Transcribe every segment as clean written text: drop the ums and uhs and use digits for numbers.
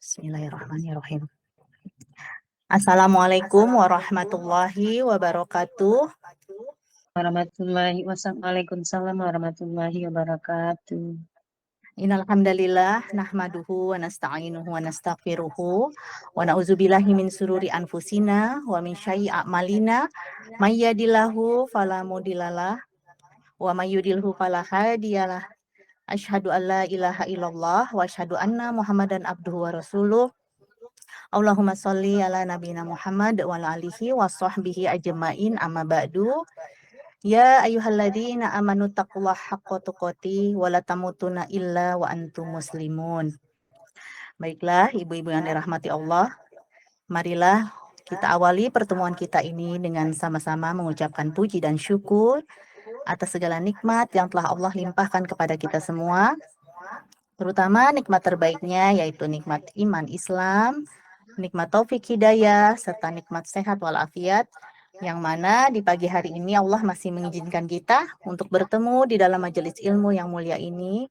Bismillahirrahmanirrahim. Assalamualaikum warahmatullahi wabarakatuh. Waalaikumsalam warahmatullahi wabarakatuh. Innal hamdalillah nahmaduhu wa nasta'inuhu wa nastaghfiruhu wa na'udzubillahi min sururi anfusina wa min syai'i a'malina may yahdihillahu fala mudhillalah wa may yudhlilhu fala hadiyalah. Asyhadu an la ilaha illallah wa asyhadu anna Muhammadan abduhu wa rasuluh. Allahumma sholli ala nabiyina Muhammad wa ala alihi wa sahbihi ajmain amma ba'du. Ya ayyuhalladzina amanu taqullaha haqqa tuqatih wa la tamutunna illa wa antum muslimun. Baiklah, ibu-ibu yang dirahmati Allah, marilah kita awali pertemuan kita ini dengan sama-sama mengucapkan puji dan syukur atas segala nikmat yang telah Allah limpahkan kepada kita semua, terutama nikmat terbaiknya yaitu nikmat iman Islam, nikmat taufik hidayah, serta nikmat sehat walafiat, yang mana di pagi hari ini Allah masih mengizinkan kita untuk bertemu di dalam majelis ilmu yang mulia ini,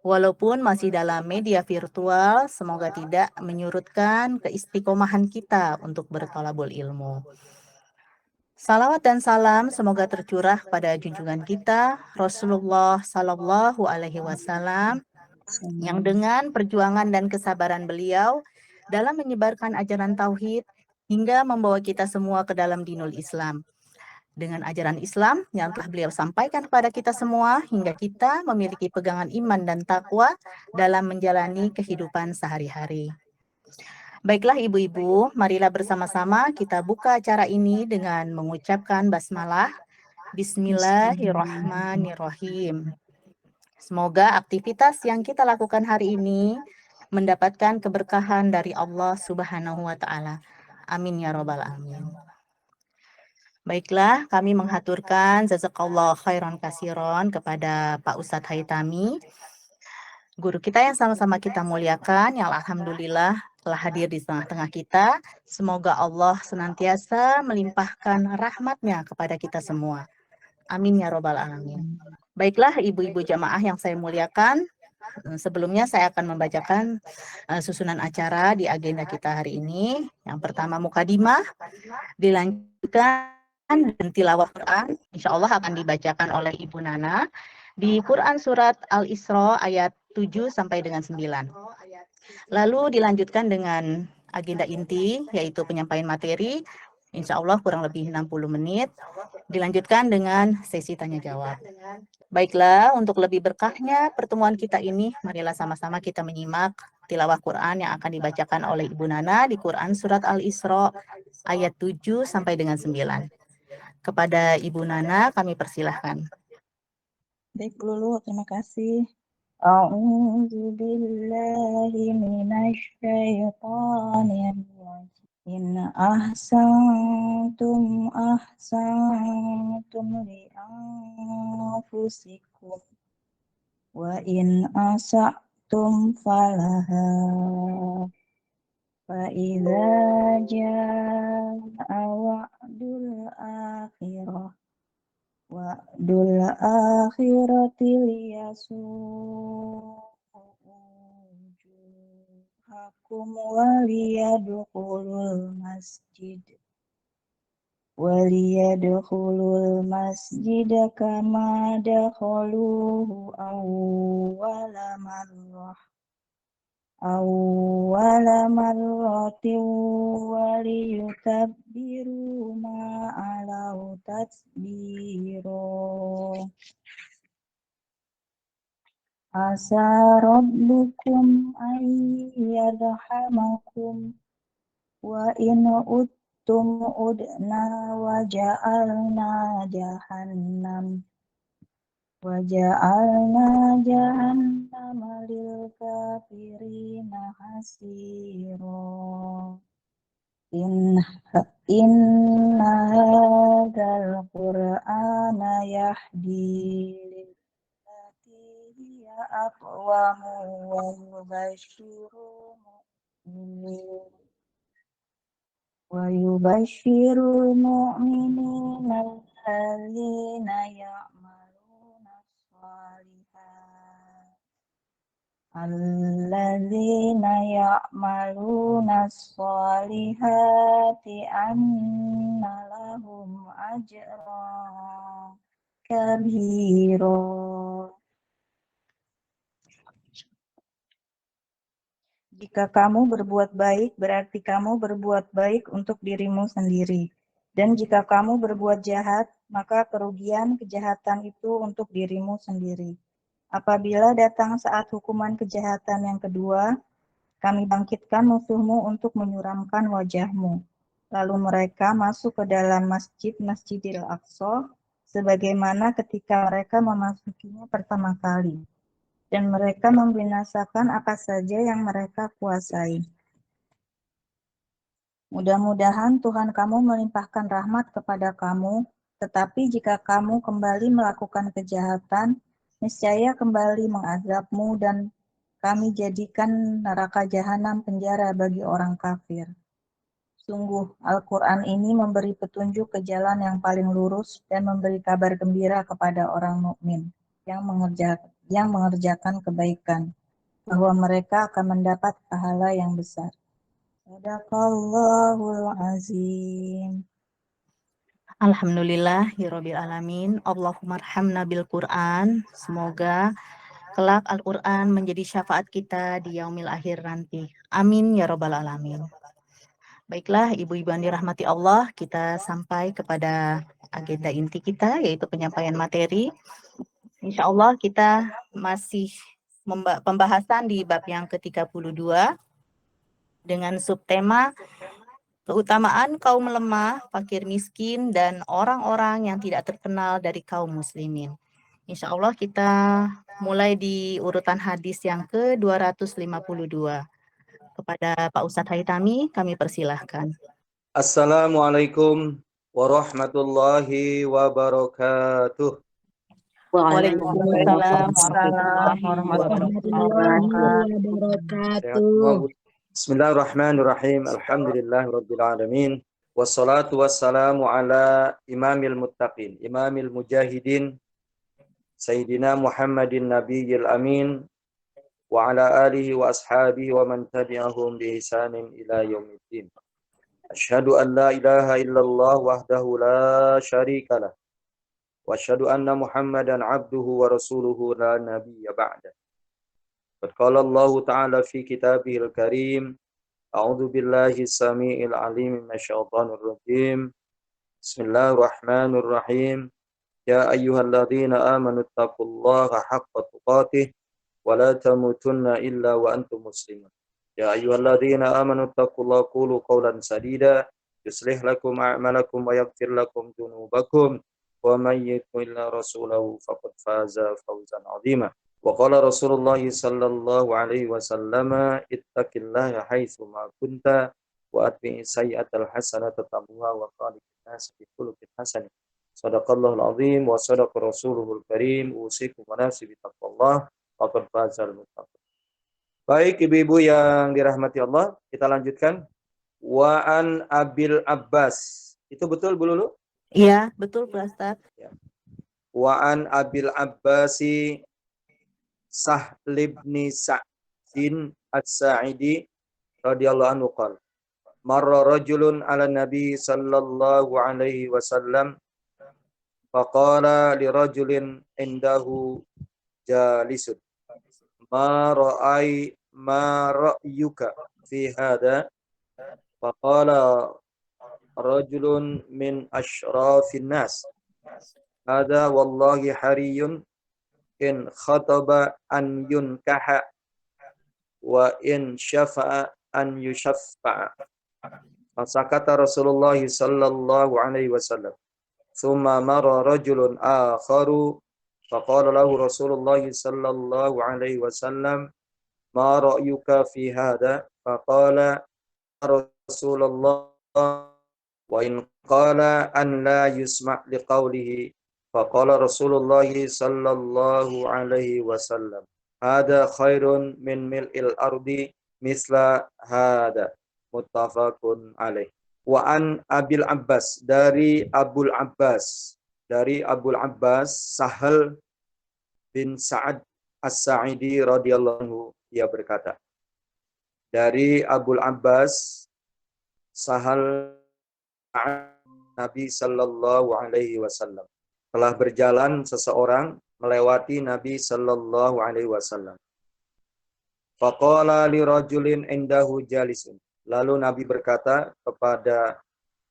walaupun masih dalam media virtual. Semoga tidak menyurutkan keistiqomahan kita untuk bertolabul ilmu. Salawat dan salam semoga tercurah pada junjungan kita Rasulullah Sallallahu Alaihi Wasallam, yang dengan perjuangan dan kesabaran beliau dalam menyebarkan ajaran tauhid hingga membawa kita semua ke dalam dinul Islam. Dengan ajaran Islam yang telah beliau sampaikan kepada kita semua, hingga kita memiliki pegangan iman dan takwa dalam menjalani kehidupan sehari-hari. Baiklah ibu-ibu, marilah bersama-sama kita buka acara ini dengan mengucapkan basmalah. Bismillahirrahmanirrahim. Semoga aktivitas yang kita lakukan hari ini mendapatkan keberkahan dari Allah Subhanahu wa Ta'ala. Amin ya Rabbal 'Alamin. Baiklah, kami menghaturkan jazakallah khairan kasiron kepada Pak Ustadz Haitami, guru kita yang sama-sama kita muliakan, yang alhamdulillah telah hadir di tengah-tengah kita. Semoga Allah senantiasa melimpahkan rahmatnya kepada kita semua. Amin ya Rabbal 'Alamin. Baiklah ibu-ibu jamaah yang saya muliakan, sebelumnya saya akan membacakan susunan acara di agenda kita hari ini. Yang pertama mukadimah, dilanjutkan dan tilawah Quran. Insya Allah akan dibacakan oleh Ibu Nana di Quran Surat Al-Isra ayat 7 sampai dengan 9. Lalu dilanjutkan dengan agenda inti, yaitu penyampaian materi, insya Allah kurang lebih 60 menit. Dilanjutkan dengan sesi tanya-jawab. Baiklah, untuk lebih berkahnya pertemuan kita ini, marilah sama-sama kita menyimak tilawah Quran yang akan dibacakan oleh Ibu Nana di Quran Surat Al-Isra ayat 7 sampai dengan 9. Kepada Ibu Nana kami persilahkan. Baik Lulu, terima kasih. A'udzu billahi minasy syaithanir rajim. In ahsantum li anfusikum wa in asa'tum falaha. Fa idza jaa'a wa'dul akhirah wa'dul akhirati liyasu'u wujuhakum waliyadkhulul masjid kama dakhaluhu awwala marratin waliyutabbiru ma alau tatbiro. Asa rabbukum ayyarhamakum wa in uttum udna wa ja'alna jahannama lil kafirina hasira. Inna hadzal qur'ana yahdi lillati hiya aqwam wa yubashshirul mu'minina alladzina ya'maluna shalihat alladzina ya'maluna sholihati anna lahum ajran kabira. Jika kamu berbuat baik, berarti kamu berbuat baik untuk dirimu sendiri. Dan jika kamu berbuat jahat, maka kerugian kejahatan itu untuk dirimu sendiri. Apabila datang saat hukuman kejahatan yang kedua, kami bangkitkan musuhmu untuk menyuramkan wajahmu. Lalu mereka masuk ke dalam Masjidil Aqsa, sebagaimana ketika mereka memasukinya pertama kali. Dan mereka membinasakan apa saja yang mereka kuasai. Mudah-mudahan Tuhan kamu melimpahkan rahmat kepada kamu, tetapi jika kamu kembali melakukan kejahatan, niscaya kembali mengazabmu dan kami jadikan neraka jahanam penjara bagi orang kafir. Sungguh, Al-Quran ini memberi petunjuk ke jalan yang paling lurus dan memberi kabar gembira kepada orang mukmin yang mengerjakan kebaikan, bahwa mereka akan mendapat pahala yang besar. Sadaqallahul azim. Alhamdulillahirabbil alamin. Allahummarhamna bil Qur'an. Semoga kelak Al-Qur'an menjadi syafaat kita di yaumil akhir nanti. Amin ya rabbal alamin. Baiklah, ibu-ibu yang dirahmati Allah, kita sampai kepada agenda inti kita, yaitu penyampaian materi. Insya Allah kita masih pembahasan di bab yang ke-32 dengan subtema keutamaan kaum lemah, fakir miskin, dan orang-orang yang tidak terkenal dari kaum muslimin. Insya Allah kita mulai di urutan hadis yang ke-252. Kepada Pak Ustadz Haitami, kami persilahkan. Assalamualaikum warahmatullahi wabarakatuh. Waalaikumsalam warahmatullahi wabarakatuh. Bismillahirrahmanirrahim. Alhamdulillahirabbil alamin. Wassalatu wassalamu ala imamil muttaqin, imamil mujahidin, Sayyidina Muhammadin nabiyil amin, wa ala alihi wa ashabihi wa man tabi'ahum bi ihsanin ila yaumiddin. Asyhadu an la ilaha illallah wahdahu la syarika lah. Wa asyhadu anna Muhammadan abduhu wa rasuluhu la nabiyya ba'da. Qala Allah ta'ala fi kitabihil karim, a'udzu billahi samii'il 'aliim minasyaitonir rajim. Bismillahirrahmanirrahim. Ya ayyuhalladzina amanu taqullaha haqqa tuqatih wa la tamutunna illa wa antum muslimun. Ya ayyuhalladzina amanu taqullaha qulu qawlan sadida yuslih lakum a'malakum wa yaghfir lakum dzunubakum wa may yuti'illah rasulahu faqad faza fawzan 'azima. Wa qala Rasulullah sallallahu alaihi wasallam ittaqillaha haitsu ma kunta wa atbi'is sayyi'atal hasanata tamhuha wa khaliqin nas bi khuluqin hasan. Shadaqallahul azim wa sadaqa rasuluhul karim. Usikum wa nafsi bi taqwallah faqad fazal muttaqin. Baik ibu-ibu yang dirahmati Allah, kita lanjutkan. Wa an Abil Abbas. Itu betul Bu Lulu? Iya, betul Pak Ustadz. Ya. Wa an Abil Abbasi Sahl ibn Sa'din As-Sa'idi radhiyallahu anhu qala marra rajulun 'ala nabi sallallahu alaihi wasallam faqala li rajulin indahu jalisun ma ra'yuka fi hadha faqala rajulun min asyrafin nas hadha wallahi hariyun in khataba an yunkaha wa in syafa'a an yushaffa'a. Fasakata Rasulullah sallallahu alaihi wasallam. Thumma mara rajulun akharu faqala lahu Rasulullah sallallahu alaihi wasallam ma ra'yuka fi hadha faqala Rasulullah wa in qala an la yusma' liqawlihi faqala Rasulullah sallallahu alaihi wasallam hada khairun min mil'il ardi misla hada muttafaqun alaih. Wa an Abil Abbas, dari Abul Abbas Sahal bin Sa'ad As-Sa'idi radhiyallahu anhu, ia berkata, dari Abul Abbas Sahal Nabi sallallahu alaihi wasallam, telah berjalan seseorang melewati Nabi sallallahu alaihi wasallam. Faqala li rajulin indahu jalisun. Lalu Nabi berkata kepada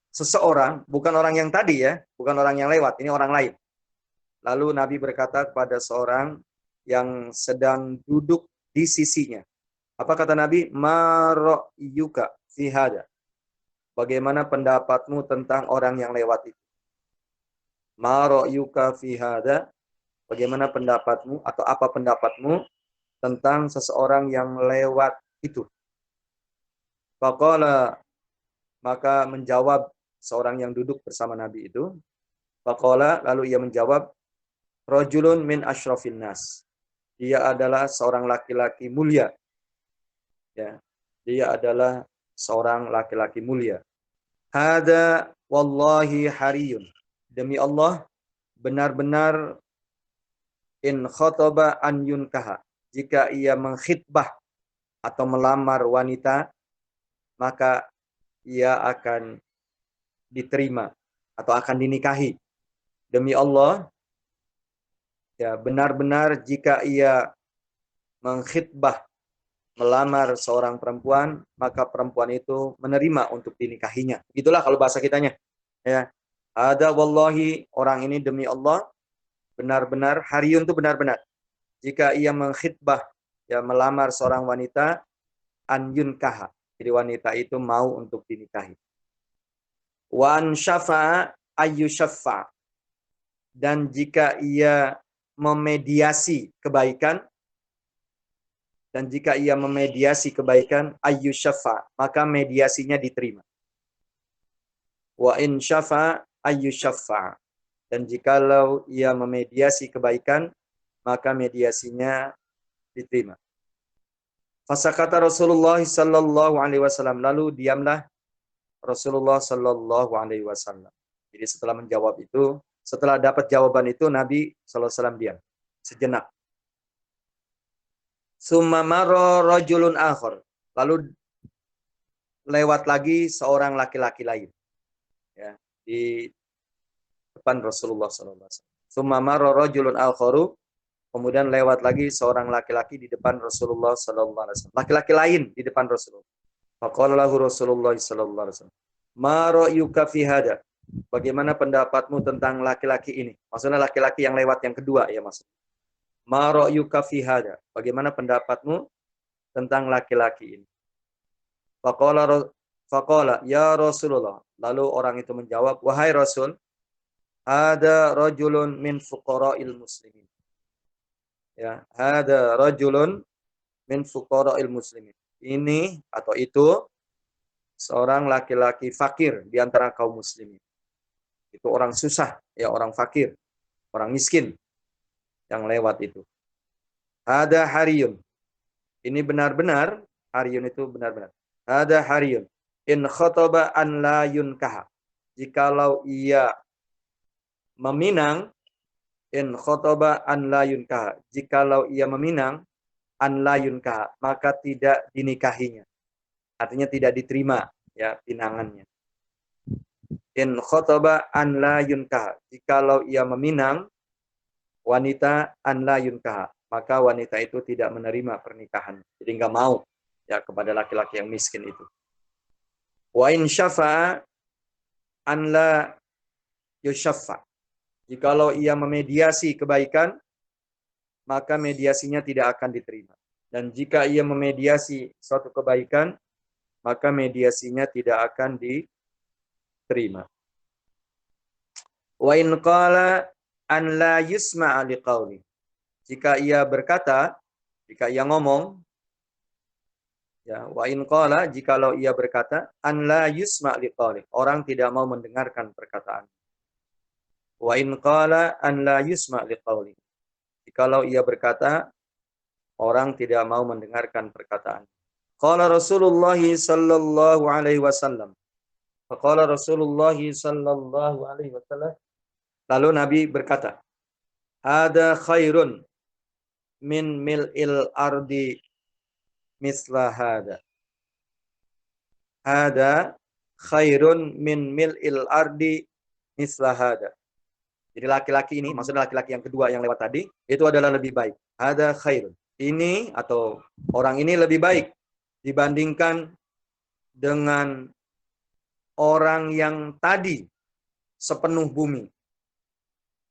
seseorang, bukan orang yang tadi ya, bukan orang yang lewat, ini orang lain. Lalu Nabi berkata kepada seorang yang sedang duduk di sisinya. Apa kata Nabi? Ma ra'yuka fi hada. Bagaimana pendapatmu tentang orang yang lewat itu? Ma ra'yuka fi hada. Bagaimana pendapatmu atau apa pendapatmu tentang seseorang yang lewat itu? Faqala, maka menjawab seorang yang duduk bersama Nabi itu. Faqala, lalu ia menjawab, rajulun min asyrafin nas. Dia adalah seorang laki-laki mulia. Ya, dia adalah seorang laki-laki mulia. Hada wallahi hariyun. Demi Allah, benar-benar in khotaba an yunkaha. Jika ia mengkhitbah atau melamar wanita, maka ia akan diterima atau akan dinikahi. Demi Allah, ya benar-benar jika ia mengkhitbah melamar seorang perempuan, maka perempuan itu menerima untuk dinikahinya. Itulah kalau bahasa kitanya. Ya. Ada wallahi, orang ini demi Allah, benar-benar, hariyun itu benar-benar. Jika ia mengkhitbah, ya melamar seorang wanita, an yunkaha. Jadi wanita itu mau untuk dinikahi. Wan syafa'a ayu syafa'a. Dan jika ia memediasi kebaikan, ayu syafa, maka mediasinya diterima. Wa in syafa ayu syafa. Dan jikalau ia memediasi kebaikan, maka mediasinya diterima. Fasakata Rasulullah sallallahu alaihi wasallam, lalu diamlah Rasulullah sallallahu alaihi wasallam. Jadi setelah menjawab itu, setelah dapat jawaban itu, Nabi sallallahu alaihi wasallam diam sejenak. Summa marra rajulun akhar. Lalu lewat lagi seorang laki-laki lain. Ya, di depan Rasulullah SAW. Summa marra rajulun akharu. Kemudian lewat lagi seorang laki-laki di depan Rasulullah SAW. Laki-laki lain di depan Rasulullah. Faqala lahu Rasulullah SAW. Ma ra'yuka fi hada. Bagaimana pendapatmu tentang laki-laki ini? Maksudnya laki-laki yang lewat yang kedua ya maksudnya. Ma ra'yuka fi hada. Bagaimana pendapatmu tentang laki-laki ini? Faqala ya Rasulullah. Lalu orang itu menjawab, wahai Rasul, ada rajulun min fuqara'il muslimin. Ya, ada rajulun min fuqara'il muslimin. Ini atau itu seorang laki-laki fakir di antara kaum muslimin. Itu orang susah, ya orang fakir, orang miskin yang lewat itu. Ada hariyun. Ini benar-benar, hariyun itu benar-benar. Ada hariyun. In khotoba an la yunkaha. Jikalau ia meminang, in khotoba an la yunkaha. Jikalau ia meminang, an la yunkaha, maka tidak dinikahinya. Artinya tidak diterima ya pinangannya. In khotoba an la yunkaha. Jikalau ia meminang wanita an la yunkaha, maka wanita itu tidak menerima pernikahan. Jadi enggak mau ya kepada laki-laki yang miskin itu. Wa in syafa'a an la yushaffa. Jikalau ia memediasi kebaikan, maka mediasinya tidak akan diterima. Dan jika ia memediasi suatu kebaikan, maka mediasinya tidak akan diterima. Wa in qala an la yusma'a liqauli. Jika ia berkata, jika ia ngomong, ya, wa in qala, jikalau ia berkata, an la yusma' liqauli, orang tidak mau mendengarkan perkataan. Wa in qala an la yusma' liqauli. Jikalau ia berkata, orang tidak mau mendengarkan perkataan. Qala Rasulullah sallallahu alaihi wasallam. Qala Rasulullah sallallahu alaihi wasallam. Lalu Nabi berkata, ada khairun min mil'il ardi misla hada. Hada khairun min mil'il ardi misla hada. Jadi laki-laki ini, maksudnya laki-laki yang kedua yang lewat tadi, itu adalah lebih baik. Hada khairun. Ini atau orang ini lebih baik dibandingkan dengan orang yang tadi sepenuh bumi.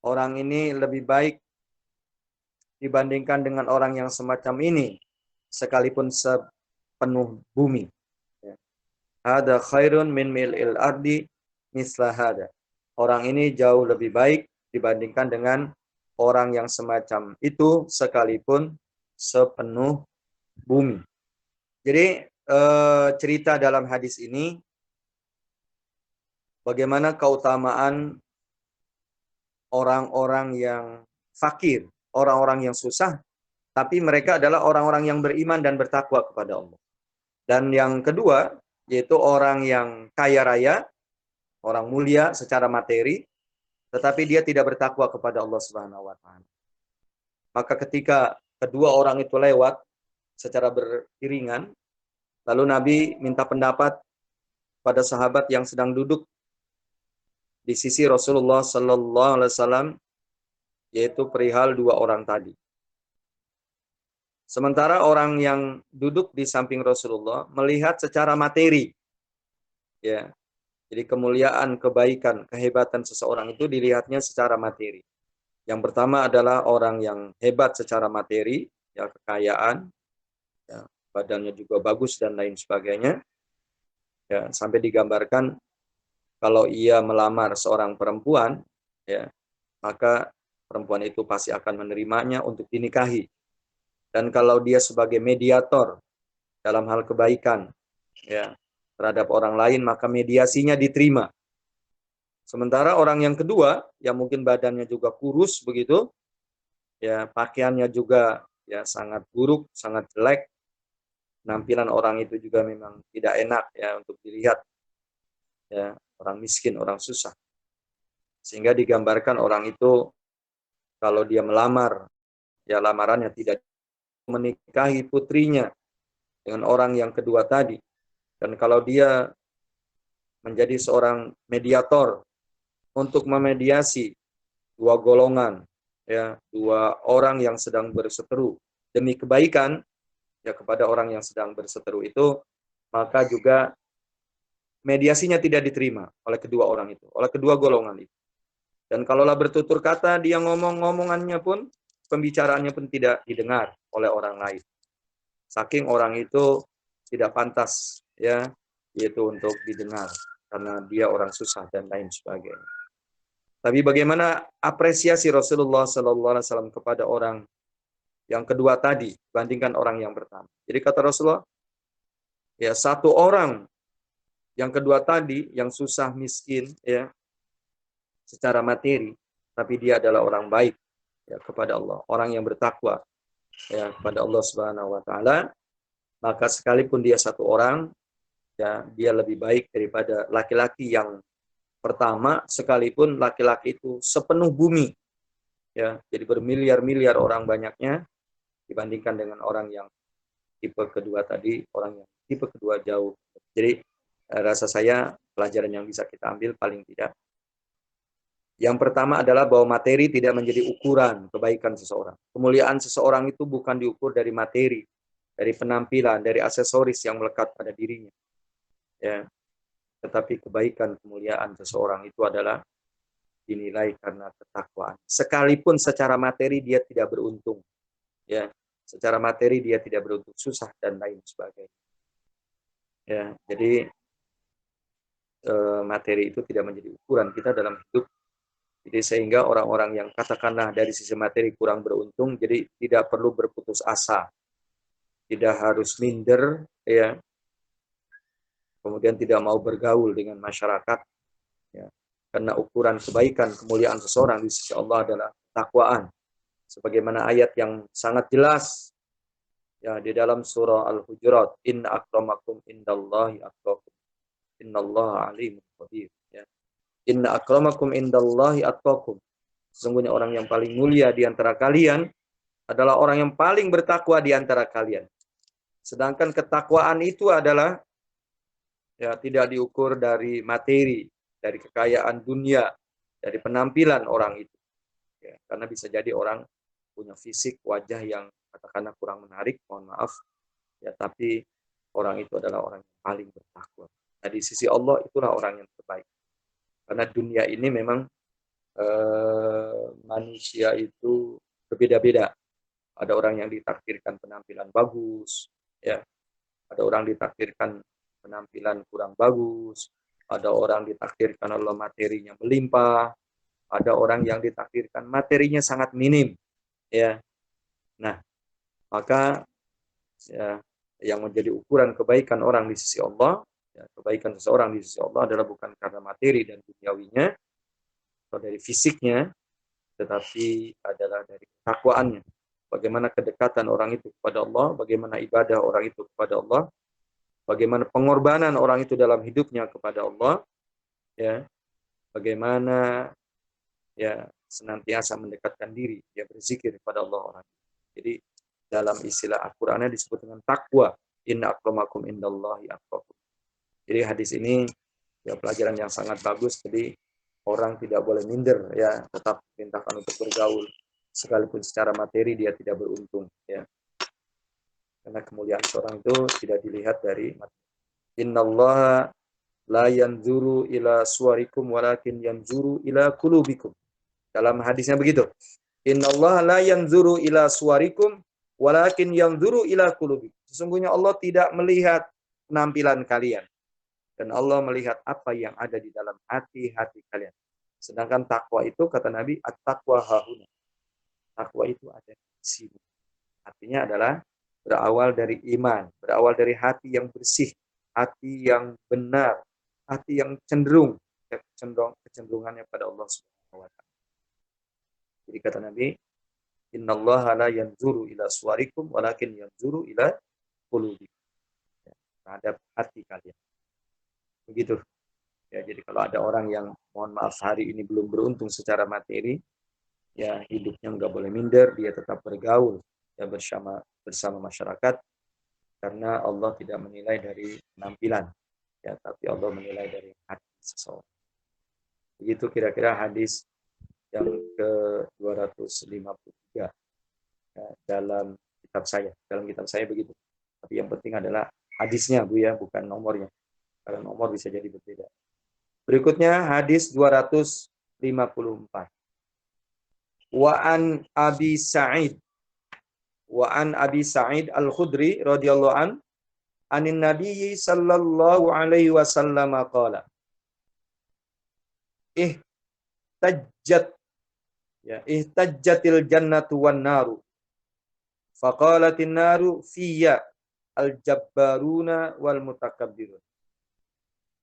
Orang ini lebih baik dibandingkan dengan orang yang semacam ini sekalipun sepenuh bumi. Hada khairun min mil'il ardi misla hada. Orang ini jauh lebih baik dibandingkan dengan orang yang semacam itu sekalipun sepenuh bumi. Jadi cerita dalam hadis ini bagaimana keutamaan orang-orang yang fakir, orang-orang yang susah, tapi mereka adalah orang-orang yang beriman dan bertakwa kepada Allah. Dan yang kedua, yaitu orang yang kaya raya, orang mulia secara materi, tetapi dia tidak bertakwa kepada Allah Subhanahu wa taala. Maka ketika kedua orang itu lewat secara beriringan, lalu Nabi minta pendapat pada sahabat yang sedang duduk di sisi Rasulullah sallallahu alaihi wasallam, yaitu perihal dua orang tadi. Sementara orang yang duduk di samping Rasulullah melihat secara materi. Ya. Jadi kemuliaan, kebaikan, kehebatan seseorang itu dilihatnya secara materi. Yang pertama adalah orang yang hebat secara materi, ya kekayaan, ya, badannya juga bagus dan lain sebagainya. Ya, sampai digambarkan kalau ia melamar seorang perempuan, ya, maka perempuan itu pasti akan menerimanya untuk dinikahi. Dan kalau dia sebagai mediator dalam hal kebaikan, ya, terhadap orang lain, maka mediasinya diterima. Sementara orang yang kedua, yang mungkin badannya juga kurus begitu, ya pakaiannya juga ya sangat buruk, sangat jelek, penampilan orang itu juga memang tidak enak ya untuk dilihat, ya orang miskin, orang susah. Sehingga digambarkan orang itu kalau dia melamar, ya lamarannya tidak menikahi putrinya dengan orang yang kedua tadi. Dan kalau dia menjadi seorang mediator untuk memediasi dua golongan, ya dua orang yang sedang berseteru demi kebaikan, ya kepada orang yang sedang berseteru itu, maka juga mediasinya tidak diterima oleh kedua orang itu, oleh kedua golongan itu. Dan kalaulah bertutur kata, dia ngomongannya pun, pembicaraannya pun tidak didengar oleh orang lain. Saking orang itu tidak pantas, ya, yaitu untuk didengar karena dia orang susah dan lain sebagainya. Tapi bagaimana apresiasi Rasulullah Sallallahu Alaihi Wasallam kepada orang yang kedua tadi dibandingkan orang yang pertama. Jadi kata Rasulullah, ya satu orang yang kedua tadi yang susah miskin, ya secara materi, tapi dia adalah orang baik, ya kepada Allah, orang yang bertakwa, ya kepada Allah Subhanahu Wa Taala. Maka sekalipun dia satu orang, ya dia lebih baik daripada laki-laki yang pertama, sekalipun laki-laki itu sepenuh bumi, ya jadi bermiliar-miliar orang banyaknya dibandingkan dengan orang yang tipe kedua tadi, orang yang tipe kedua jauh. Jadi rasa saya pelajaran yang bisa kita ambil paling tidak, yang pertama adalah bahwa materi tidak menjadi ukuran kebaikan seseorang. Kemuliaan seseorang itu bukan diukur dari materi, dari penampilan, dari aksesoris yang melekat pada dirinya, ya. Tetapi kebaikan, kemuliaan seseorang itu adalah dinilai karena ketakwaan. Sekalipun secara materi dia tidak beruntung, ya, secara materi dia tidak beruntung, susah dan lain sebagainya. Ya, jadi materi itu tidak menjadi ukuran kita dalam hidup. Jadi sehingga orang-orang yang katakanlah dari sisi materi kurang beruntung, jadi tidak perlu berputus asa, tidak harus minder, ya. Kemudian tidak mau bergaul dengan masyarakat, ya. Karena ukuran kebaikan, kemuliaan seseorang di sisi Allah adalah takwaan. Sebagaimana ayat yang sangat jelas, ya di dalam surah Al-Hujurat, Inna akramakum indallahi atqakum, innallaha alimun qadir. Ya. Inna akramakum indallahi atqakum. Sesungguhnya orang yang paling mulia di antara kalian adalah orang yang paling bertakwa di antara kalian. Sedangkan ketakwaan itu adalah ya tidak diukur dari materi, dari kekayaan dunia, dari penampilan orang itu. Ya, karena bisa jadi orang punya fisik wajah yang katakanlah kurang menarik, mohon maaf, ya tapi orang itu adalah orang yang paling bertakwa. Nah, di sisi Allah itulah orang yang terbaik. Karena dunia ini memang manusia itu berbeda-beda. Ada orang yang ditakdirkan penampilan bagus, ya. Ada orang ditakdirkan penampilan kurang bagus, ada orang ditakdirkan Allah materinya melimpah, ada orang yang ditakdirkan materinya sangat minim, ya. Nah, maka ya, yang menjadi ukuran kebaikan orang di sisi Allah, ya, kebaikan seseorang di sisi Allah adalah bukan karena materi dan duniawinya atau dari fisiknya, tetapi adalah dari ketakwaannya. Bagaimana kedekatan orang itu kepada Allah, bagaimana ibadah orang itu kepada Allah, bagaimana pengorbanan orang itu dalam hidupnya kepada Allah, ya, bagaimana ya senantiasa mendekatkan diri, dia berzikir kepada Allah orang. Jadi dalam istilah Al-Qur'annya disebut dengan takwa. Inna akramakum indallahi atqakum. Jadi hadis ini ya pelajaran yang sangat bagus. Jadi orang tidak boleh minder, ya, tetap perintahkan untuk bergaul sekalipun secara materi dia tidak beruntung, ya. Karena kemuliaan seorang itu tidak dilihat dari materi. Innallaha la yanzuru ila suwarikum walakin yanzuru ila qulubikum. Dalam hadisnya begitu. Innallaha la yanzuru ila suwarikum walakin yanzuru ila qulubikum. Sesungguhnya Allah tidak melihat penampilan kalian, dan Allah melihat apa yang ada di dalam hati-hati kalian. Sedangkan takwa itu kata Nabi, at-taqwa hahuna. Takwa itu ada di sini. Artinya adalah berawal dari iman, berawal dari hati yang bersih, hati yang benar, hati yang cenderung, kecenderungannya pada Allah Subhanahu wa taala. Jadi kata Nabi, innallaha la yanzuru ila suwarikum walakin yanzuru ila qulubikum. Ya, terhadap hati kalian. Begitu. Ya, jadi kalau ada orang yang mohon maaf hari ini belum beruntung secara materi, ya hidupnya nggak boleh minder, dia tetap bergaul ya bersama masyarakat, karena Allah tidak menilai dari penampilan, ya, tapi Allah menilai dari hati seseorang. Begitu kira-kira hadis yang ke-253 ya, dalam kitab saya begitu. Tapi yang penting adalah hadisnya, Bu, ya, bukan nomornya. Karena nomor bisa jadi berbeda. Berikutnya hadis 254. Wa an Abi Sa'id Al-Khudri radhiyallahu anin Nabi sallallahu alaihi wasallam qala ihtajjatil jannatu wan naru faqalatin naru fiyya al-jabbaruna wal mutakabbirun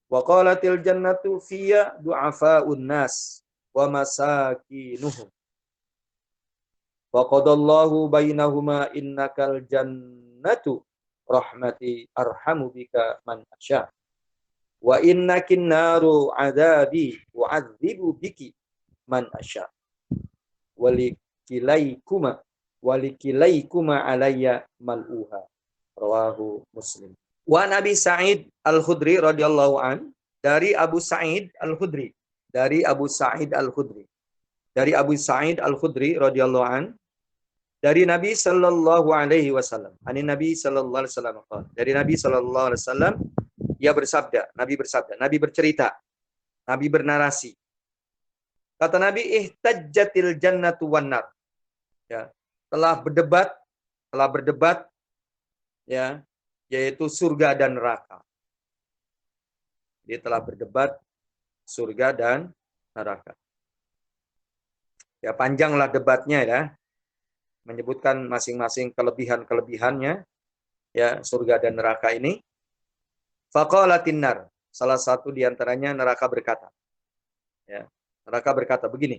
wa qalatil jannatu fiyya du'afaun nas wa masakinuhum wa qadallahu bainahuma innakal jannatu rahmati arhamu bika man asya wa innakin naru adabi wa'adzibu biki man asya walikilaykuma alayya mal'uha rawahu Muslim. Wa Nabi Sa'id Al-Khudri radhiyallahu an, dari Abu Sa'id Al-Khudri radhiyallahu an, dari Nabi sallallahu alaihi wasallam. Nabi sallallahu alaihi wasallam. Dari Nabi sallallahu alaihi wasallam, Nabi bercerita, Nabi bernarasi. Kata Nabi, ihtajjatil jannatu wan nar. Ya, telah berdebat ya, yaitu surga dan neraka. Dia telah berdebat surga dan neraka. Ya, panjanglah debatnya ya. Menyebutkan masing-masing kelebihan-kelebihannya ya, surga dan neraka ini. Faqalatin nar, salah satu di antaranya neraka berkata. Ya, neraka berkata begini.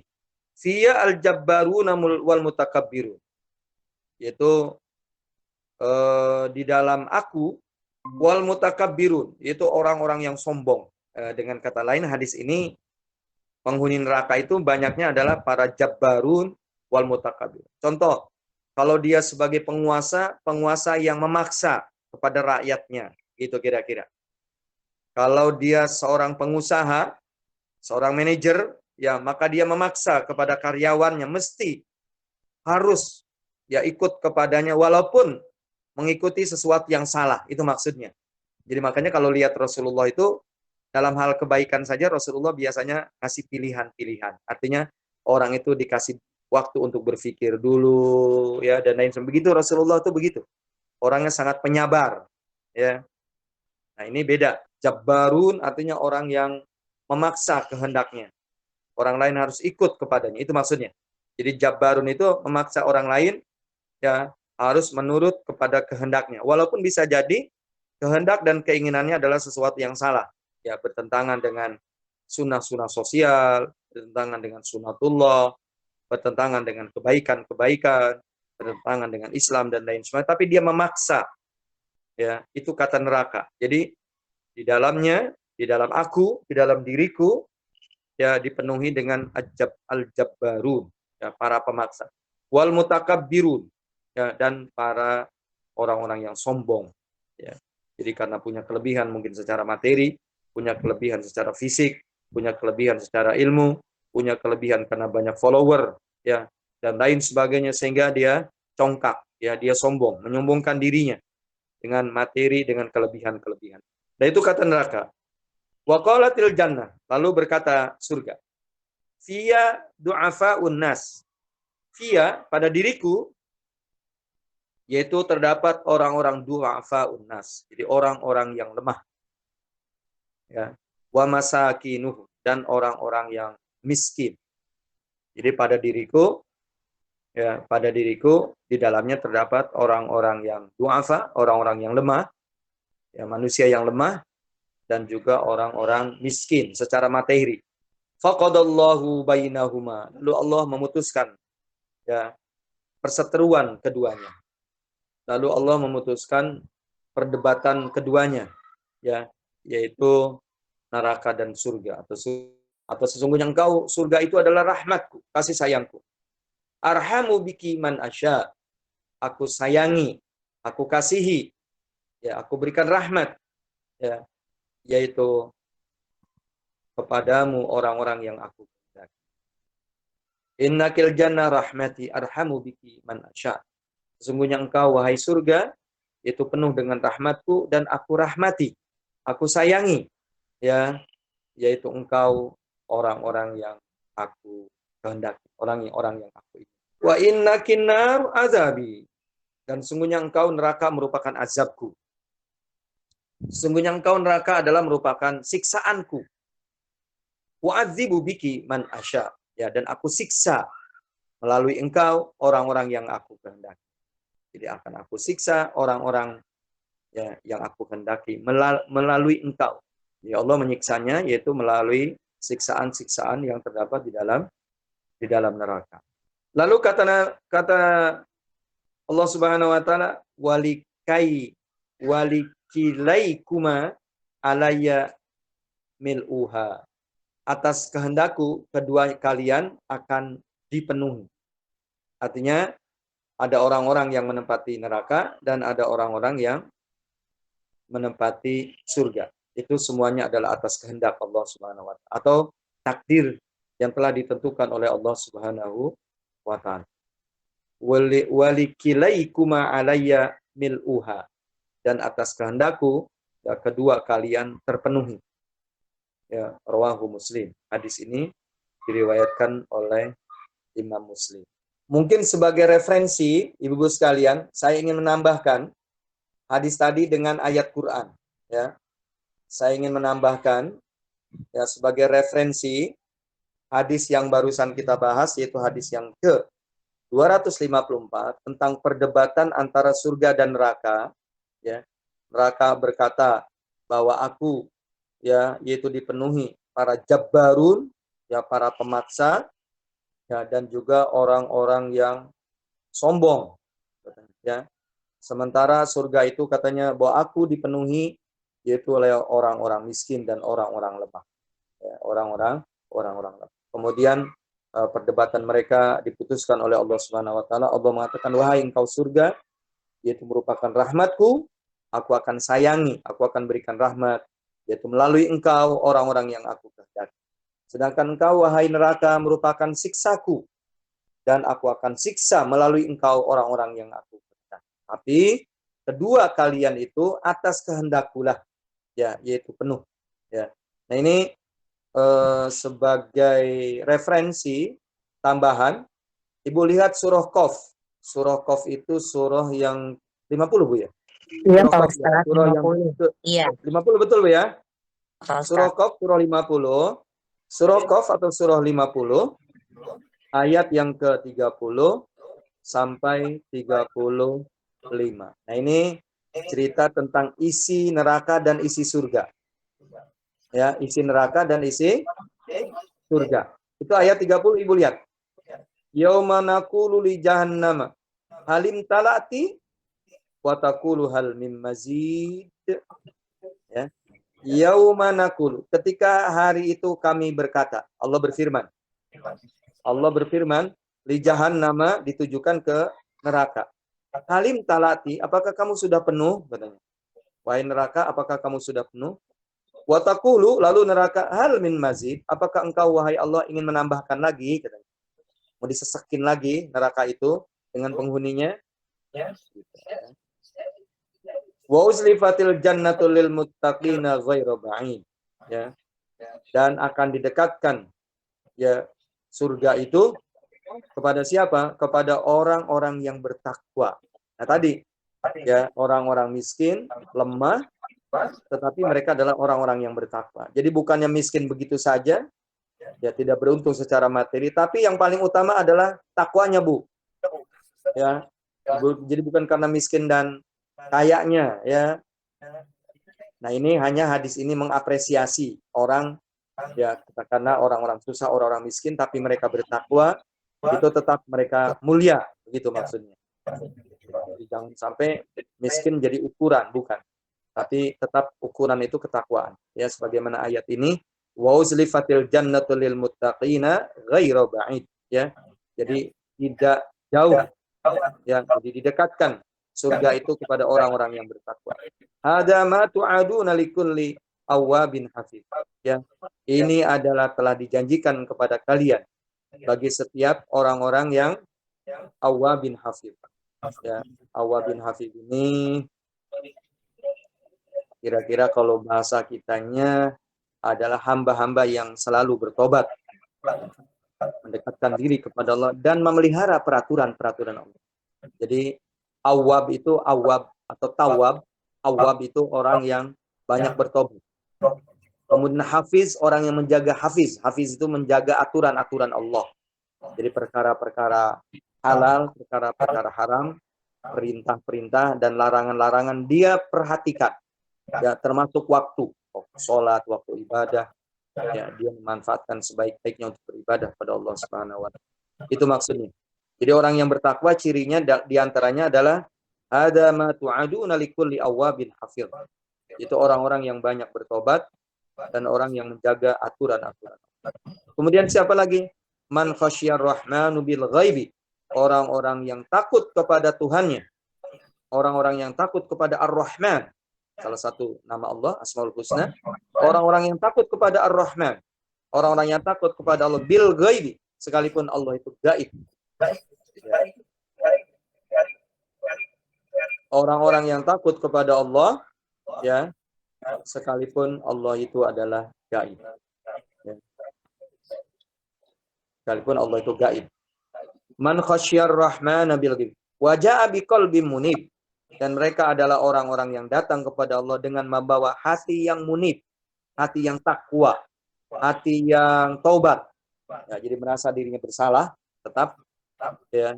Fiya al-jabbaruna wal mutakabbirun. Yaitu di dalam aku wal mutakabbirun, yaitu orang-orang yang sombong. Dengan kata lain, hadis ini penghuni neraka itu banyaknya adalah para jabbarun wal mutakabbirun. Contoh, Kalau dia sebagai penguasa, penguasa yang memaksa kepada rakyatnya, gitu kira-kira. Kalau dia seorang pengusaha, seorang manajer, ya maka dia memaksa kepada karyawannya mesti harus ya ikut kepadanya walaupun mengikuti sesuatu yang salah, itu maksudnya. Jadi makanya kalau lihat Rasulullah itu dalam hal kebaikan saja Rasulullah biasanya kasih pilihan-pilihan. Artinya orang itu dikasih waktu untuk berpikir dulu ya dan lain sebagainya. Begitu Rasulullah itu begitu. Orangnya sangat penyabar ya. Nah, ini beda. Jabbarun artinya orang yang memaksa kehendaknya. Orang lain harus ikut kepadanya. Itu maksudnya. Jadi jabbarun itu memaksa orang lain ya harus menurut kepada kehendaknya. Walaupun bisa jadi kehendak dan keinginannya adalah sesuatu yang salah. Ya, bertentangan dengan sunnah-sunnah sosial, bertentangan dengan sunnatullah, bertentangan dengan kebaikan-kebaikan, bertentangan dengan Islam dan lain sebagainya. Tapi dia memaksa. Ya, itu kata neraka. Jadi di dalamnya, di dalam aku, di dalam diriku, ya dipenuhi dengan al-jabbarun, ya, para pemaksa. Wal mutakabbirun, ya, dan para orang-orang yang sombong. Ya. Jadi karena punya kelebihan mungkin secara materi, punya kelebihan secara fisik, punya kelebihan secara ilmu, punya kelebihan karena banyak follower, ya, dan lain sebagainya sehingga dia congkak, ya, dia sombong, menyombongkan dirinya dengan materi, dengan kelebihan-kelebihan. Dan itu kata neraka. Wa qalatil jannah, lalu berkata surga. Fiya du'afa'un nas. Fiya, pada diriku, yaitu terdapat orang-orang du'afa'un nas. Jadi orang-orang yang lemah. Ya. Wa masakinuh, dan orang-orang yang miskin. Jadi pada diriku, ya, pada diriku di dalamnya terdapat orang-orang yang du'afa, orang-orang yang lemah, ya, manusia yang lemah, dan juga orang-orang miskin secara materi. Faqadallahu bainahuma. Lalu Allah memutuskan ya perseteruan keduanya. Lalu Allah memutuskan perdebatan keduanya ya, yaitu neraka dan surga atau sesungguhnya engkau surga itu adalah rahmatku, kasih sayangku. Arhamu biki man asya. Aku sayangi, aku kasihi, ya, aku berikan rahmat, ya, yaitu kepadamu orang-orang yang aku kehendaki. Innakil jannah rahmati arhamu biki man asya. Sesungguhnya engkau wahai surga itu penuh dengan rahmatku dan aku rahmati, aku sayangi, ya, yaitu engkau orang-orang yang aku kehendaki, orang yang aku ingin. Wa innakin nar azabi. Dan sesungguhnya engkau neraka merupakan azabku. Sesungguhnya engkau neraka adalah merupakan siksaanku. Wa'adzibu biki man asya. Ya, dan aku siksa melalui engkau orang-orang yang aku kehendaki. Jadi akan aku siksa orang-orang ya, yang aku kehendaki melalui engkau. Ya, Allah menyiksanya yaitu melalui siksaan-siksaan yang terdapat di dalam neraka. Lalu kata Allah Subhanahu wa taala walikilaikuma alayya mil'uha. Atas kehendakku kedua kalian akan dipenuhi. Artinya ada orang-orang yang menempati neraka dan ada orang-orang yang menempati surga. Itu semuanya adalah atas kehendak Allah Subhanahu wa taala atau takdir yang telah ditentukan oleh Allah Subhanahu wa taala. Walikilaikuma alayya mil'uha. Dan atas kehendakku ya, kedua kalian terpenuhi. Ya, rawahu Muslim. Hadis ini diriwayatkan oleh Imam Muslim. Mungkin sebagai referensi, ibu-ibu sekalian, saya ingin menambahkan hadis tadi dengan ayat Quran. Ya, saya ingin menambahkan ya sebagai referensi hadis yang barusan kita bahas, yaitu hadis yang ke-254 tentang perdebatan antara surga dan neraka. Ya, neraka berkata bahwa aku ya yaitu dipenuhi para jabbarun, ya para pemaksa, ya dan juga orang-orang yang sombong, ya. Sementara surga itu katanya bahwa aku dipenuhi yaitu oleh orang-orang miskin dan orang-orang lemah, ya, orang-orang lemah. Kemudian perdebatan mereka diputuskan oleh Allah Subhanahu wa taala. Allah mengatakan, wahai engkau surga, yaitu merupakan rahmatku, aku akan sayangi, aku akan berikan rahmat, yaitu melalui engkau orang-orang yang aku kehendaki. Sedangkan engkau, wahai neraka, merupakan siksaku, dan aku akan siksa melalui engkau orang-orang yang aku kehendaki. Tapi kedua kalian itu atas kehendakkulah, ya, yaitu penuh. Ya. Nah ini sebagai referensi tambahan, Ibu lihat surah Qaf. Surah Qaf itu surah yang 50, Bu ya? Iya, Surah Pak Qaf ya, Ustadz, surah yang 50. Iya, 50 betul, Bu ya? Pak Surah Ustadz. Qaf surah 50. Surah Qaf atau surah 50 ayat yang ke-30 sampai 35. Nah, ini cerita tentang isi neraka dan isi surga. Ya, isi neraka dan isi surga. Itu ayat 30, Ibu lihat. Yauma naqulu li jahannam halim talati wa taqulu hal mim mazid. Ya. Yauma naqulu, ketika hari itu kami berkata, Allah berfirman. Allah berfirman, li jahannama, ditujukan ke neraka. Halim talati, apakah kamu sudah penuh? Katanya. Wahai neraka, apakah kamu sudah penuh? Wa taqulu, lalu neraka, hal min mazid, apakah engkau wahai Allah ingin menambahkan lagi? Katanya. Mau disesakin lagi neraka itu dengan penghuninya? Wa uzlifatil jannatul lil muttaqina ghairu ba'id. Ya. Dan akan didekatkan ya surga itu kepada siapa? Kepada orang-orang yang bertakwa. Nah, tadi ya orang-orang miskin, lemah, tetapi mereka adalah orang-orang yang bertakwa. Jadi bukannya miskin begitu saja, ya tidak beruntung secara materi, tapi yang paling utama adalah takwanya, Bu. Ya. Jadi bukan karena miskin dan kayaknya, ya. Nah, ini hanya hadis ini mengapresiasi orang ya karena orang-orang susah, orang-orang miskin tapi mereka bertakwa, itu tetap mereka mulia, begitu maksudnya. Jadi jangan sampai miskin jadi ukuran, bukan. Tapi tetap ukuran itu ketakwaan. Ya, sebagaimana ayat ini, wa uzlifatil jannatu lil muttaqina ghairu ba'id, ya. Jadi tidak jauh, ya, jadi didekatkan surga itu kepada orang-orang yang bertakwa. Hada ma tu'aduna likulli awwabin hafiz. Ya, ini adalah telah dijanjikan kepada kalian bagi setiap orang-orang yang awwabin hafiz. Ya, awwabin hafiz ini kira-kira kalau bahasa kitanya adalah hamba-hamba yang selalu bertobat, mendekatkan diri kepada Allah dan memelihara peraturan-peraturan Allah. Jadi awwab itu awwab atau tawab. Awwab itu orang yang banyak bertobat. Kemudian hafiz, orang yang menjaga hafiz. Hafiz itu menjaga aturan-aturan Allah. Jadi perkara-perkara halal, perkara-perkara haram, perintah-perintah dan larangan-larangan dia perhatikan. Ya, termasuk waktu sholat, waktu ibadah. Ya, dia memanfaatkan sebaik-baiknya untuk beribadah pada Allah Subhanahu wa taala. Itu maksudnya. Jadi orang yang bertakwa cirinya diantaranya adalah ada ma tu'aduna likulli awwabin hafidh. Itu orang-orang yang banyak bertobat dan orang yang menjaga aturan-aturan. Kemudian siapa lagi? Man khasyar rahmanu bil ghaibi. Orang-orang yang takut kepada Tuhannya. Orang-orang yang takut kepada Ar-Rahman. Salah satu nama Allah, Asmaul Husna. Orang-orang yang takut kepada Ar-Rahman. Orang-orang yang takut kepada Allah bil ghaibi. Sekalipun Allah itu gaib. Orang-orang yang takut kepada Allah, ya, sekalipun Allah itu adalah gaib. Ya. Sekalipun Allah itu gaib. Man khasyar rahmana bil ghaib wa jaa biqalbin munib. Dan mereka adalah orang-orang yang datang kepada Allah dengan membawa hati yang munib, hati yang takwa, hati yang taubat. Ya, jadi merasa dirinya bersalah, tetap ya,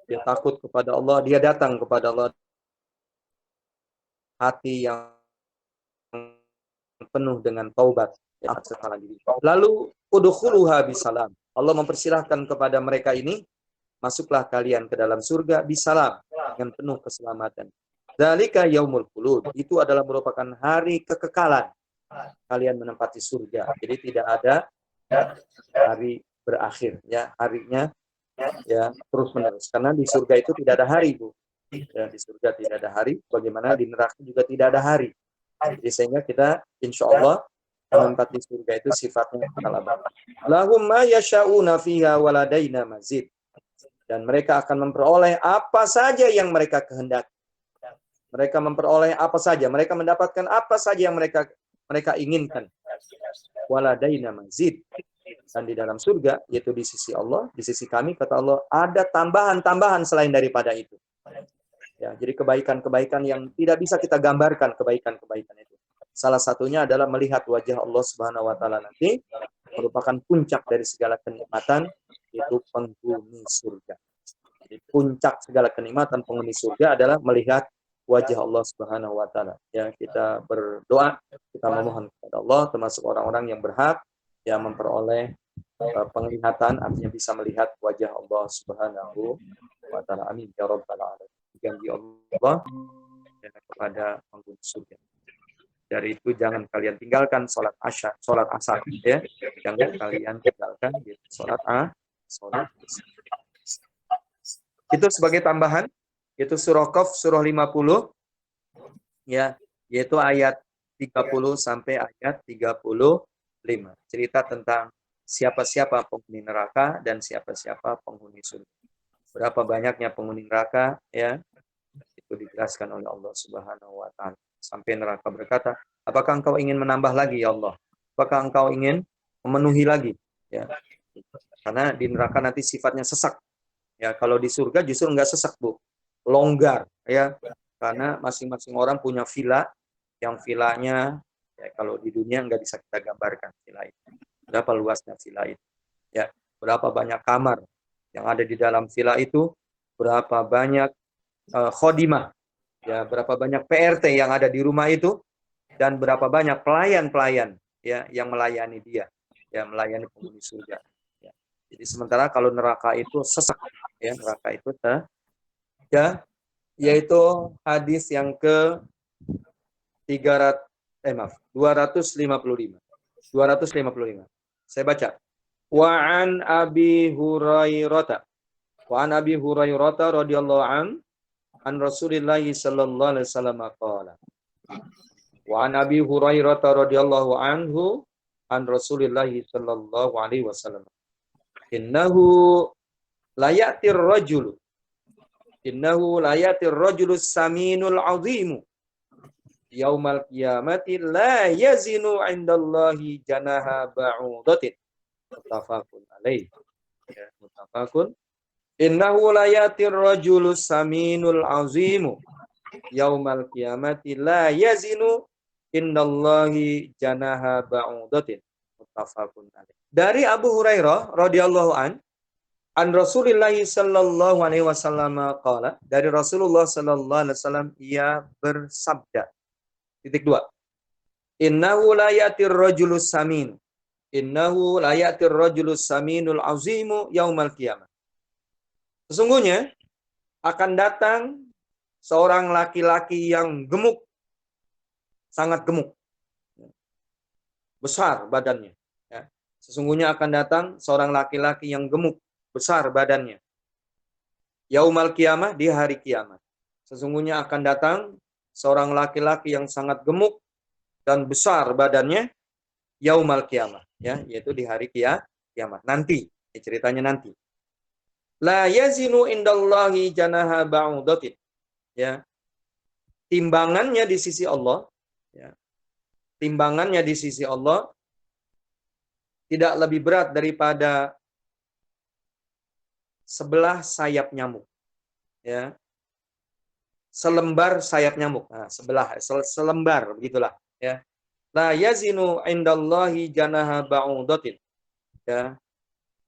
dia takut kepada Allah, dia datang kepada Allah hati yang penuh dengan taubat, ya, sesalah diri. Lalu udkhuluha bisalam. Allah mempersilahkan kepada mereka ini, masuklah kalian ke dalam surga bisalam, dengan penuh keselamatan. Dzalika yaumul khulud. Itu adalah merupakan hari kekekalan. Kalian menempati surga. Jadi tidak ada hari berakhir, ya, harinya ya terus menerus. Karena di surga itu tidak ada hari, Bu. Ya, di surga tidak ada hari, bagaimana di neraka juga tidak ada hari. Jadi sehingga kita insya Allah menempati surga itu sifatnya kekal abadi. Lahum ma yasha'una fiha waladaina mazid. Dan mereka akan memperoleh apa saja yang mereka kehendaki. Mereka memperoleh apa saja, mereka mendapatkan apa saja yang mereka inginkan. Waladaina mazid. Dan di dalam surga, yaitu di sisi Allah, di sisi kami, kata Allah, ada tambahan-tambahan selain daripada itu. Ya, jadi kebaikan-kebaikan yang tidak bisa kita gambarkan kebaikan-kebaikan itu. Salah satunya adalah melihat wajah Allah Subhanahu wa taala nanti merupakan puncak dari segala kenikmatan, yaitu penghuni surga. Jadi puncak segala kenikmatan penghuni surga adalah melihat wajah Allah Subhanahu wa taala. Ya, kita berdoa, kita memohon kepada Allah termasuk orang-orang yang berhak yang memperoleh penglihatan, artinya bisa melihat wajah Allah Subhanahu wa taala. Amin ya rabbal alamin. Janji Allah kepada penghuni surga. Dari itu jangan kalian tinggalkan sholat asar, ya. Jangan kalian tinggalkan sholat asar. Itu sebagai tambahan, itu surah Qaf surah 50, ya, yaitu ayat 30 sampai ayat 35. Cerita tentang siapa-siapa penghuni neraka dan siapa-siapa penghuni surga. Berapa banyaknya penghuni neraka, ya, itu dijelaskan oleh Allah Subhanahu wa taala. Sampai neraka berkata, apakah engkau ingin menambah lagi ya Allah? Apakah engkau ingin memenuhi lagi? Ya. Karena di neraka nanti sifatnya sesak. Ya, kalau di surga justru enggak sesak, Bu. Longgar, ya. Karena masing-masing orang punya villa, yang villanya, ya, kalau di dunia enggak bisa kita gambarkan villa itu. Berapa luasnya villa itu? Ya, berapa banyak kamar yang ada di dalam villa itu? Berapa banyak khodimah, ya, berapa banyak PRT yang ada di rumah itu, dan berapa banyak pelayan-pelayan, ya, yang melayani dia, ya, melayani penghuni surga. Ya. Jadi sementara kalau neraka itu sesak, ya, neraka itu ya, yaitu hadis yang ke 255. Saya baca. Wa an Abi Hurairah radhiyallahu an Rasulillah sallallahu alaihi wasallam qala. Wa an Abi Hurairah radhiyallahu anhu an Rasulillah sallallahu alaihi wasallam. Innahu la ya'tir rajulu saminul azimu yaumal qiyamati la yazinu 'indallahi janaha ba'udatin. Muttafaqun alaih. Ya, muttafaqun. Innahu la yatir rajulus saminul azimu yaumal qiyamati la yazinu indallahi janaha ba'udatin. Muttafaqun alaih. Dari Abu Hurairah radhiyallahu an Rasulillah sallallahu alaihi wasallam qala, dari Rasulullah sallallahu alaihi wasallam ia bersabda. Titik 2. Innahu la yatir rajulus samin. Innahu la yatir rajulus saminul azimu yaumal qiyamah. Sesungguhnya akan datang seorang laki-laki yang gemuk, sangat gemuk, besar badannya. Ya. Sesungguhnya akan datang seorang laki-laki yang gemuk, besar badannya. Yaumal qiyamah, di hari kiamat. Sesungguhnya akan datang seorang laki-laki yang sangat gemuk dan besar badannya, yaumal qiyamah, ya, yaitu di hari kiamat. Nanti, ceritanya nanti. La yazinu indallahi janaha ba'udatin. Ya. Timbangannya di sisi Allah, ya. Timbangannya di sisi Allah tidak lebih berat daripada sebelah sayap nyamuk. Ya. Selembar sayap nyamuk. Nah, selembar begitulah, ya. La yazinu indallahi janaha ba'udatin. Ya.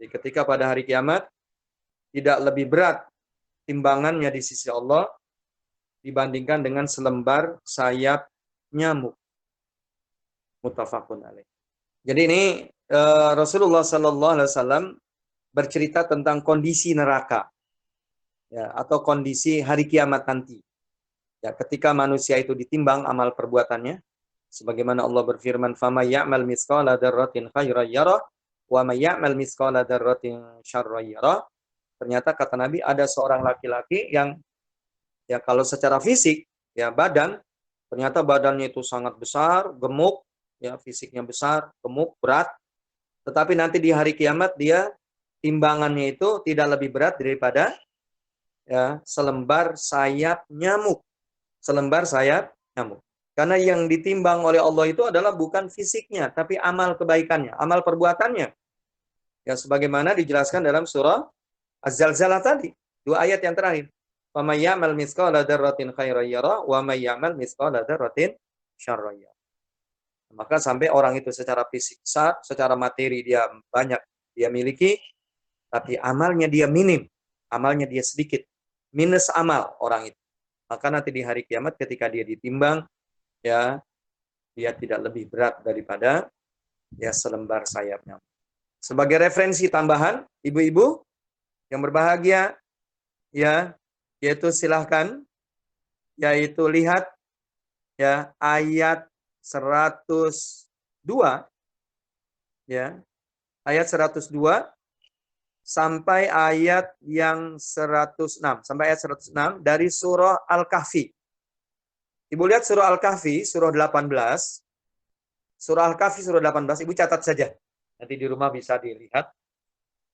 Jadi ketika pada hari kiamat tidak lebih berat timbangannya di sisi Allah dibandingkan dengan selembar sayap nyamuk. Muttafaqun alaih. Jadi ini Rasulullah sallallahu alaihi wasallam bercerita tentang kondisi neraka, ya, atau kondisi hari kiamat nanti. Ya, ketika manusia itu ditimbang amal perbuatannya, sebagaimana Allah berfirman, "Fama ya'mal mitsqala dzarratin khairan yarah, wa may ya'mal mithqala dzarratin syarran yarah. Ternyata kata Nabi ada seorang laki-laki yang ya kalau secara fisik ya badan ternyata badannya itu sangat besar, gemuk, ya fisiknya besar, gemuk, berat. Tetapi nanti di hari kiamat dia timbangannya itu tidak lebih berat daripada ya selembar sayap nyamuk. Selembar sayap nyamuk. Karena yang ditimbang oleh Allah itu adalah bukan fisiknya, tapi amal kebaikannya, amal perbuatannya. Ya sebagaimana dijelaskan dalam surah Az-Zalzalah tadi, 2 ayat yang terakhir. Wa may ya'mal mithqala dzarratin khairan yarah wa may ya'mal mithqala dzarratin syarran yarah. Maka sampai orang itu secara fisik besar, secara materi dia banyak dia miliki, tapi amalnya dia minim, amalnya dia sedikit. Minus amal orang itu. Maka nanti di hari kiamat ketika dia ditimbang, ya dia tidak lebih berat daripada ya selembar sayapnya. Sebagai referensi tambahan, ibu-ibu yang berbahagia, ya, yaitu silahkan, yaitu lihat ya ayat 102, ya, ayat 102 sampai ayat yang 106, sampai ayat 106 dari surah Al-Kahfi. Ibu lihat surah Al-Kahfi, surah 18, surah Al-Kahfi, surah 18, ibu catat saja. Nanti di rumah bisa dilihat.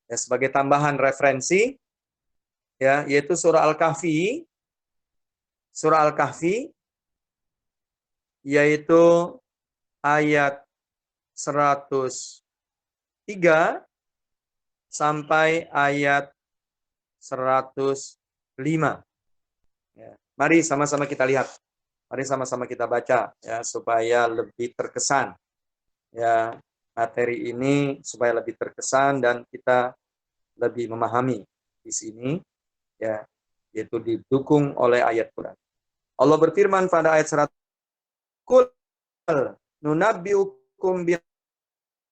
Ya, sebagai tambahan referensi, ya, yaitu surah Al-Kahfi, yaitu ayat 103 sampai ayat 105. Ya, mari sama-sama kita lihat. Mari sama-sama kita baca ya supaya lebih terkesan. Ya, materi ini supaya lebih terkesan dan kita lebih memahami di sini ya, yaitu didukung oleh ayat Quran. Allah berfirman pada ayat 100, "Qul nunabbiukum bil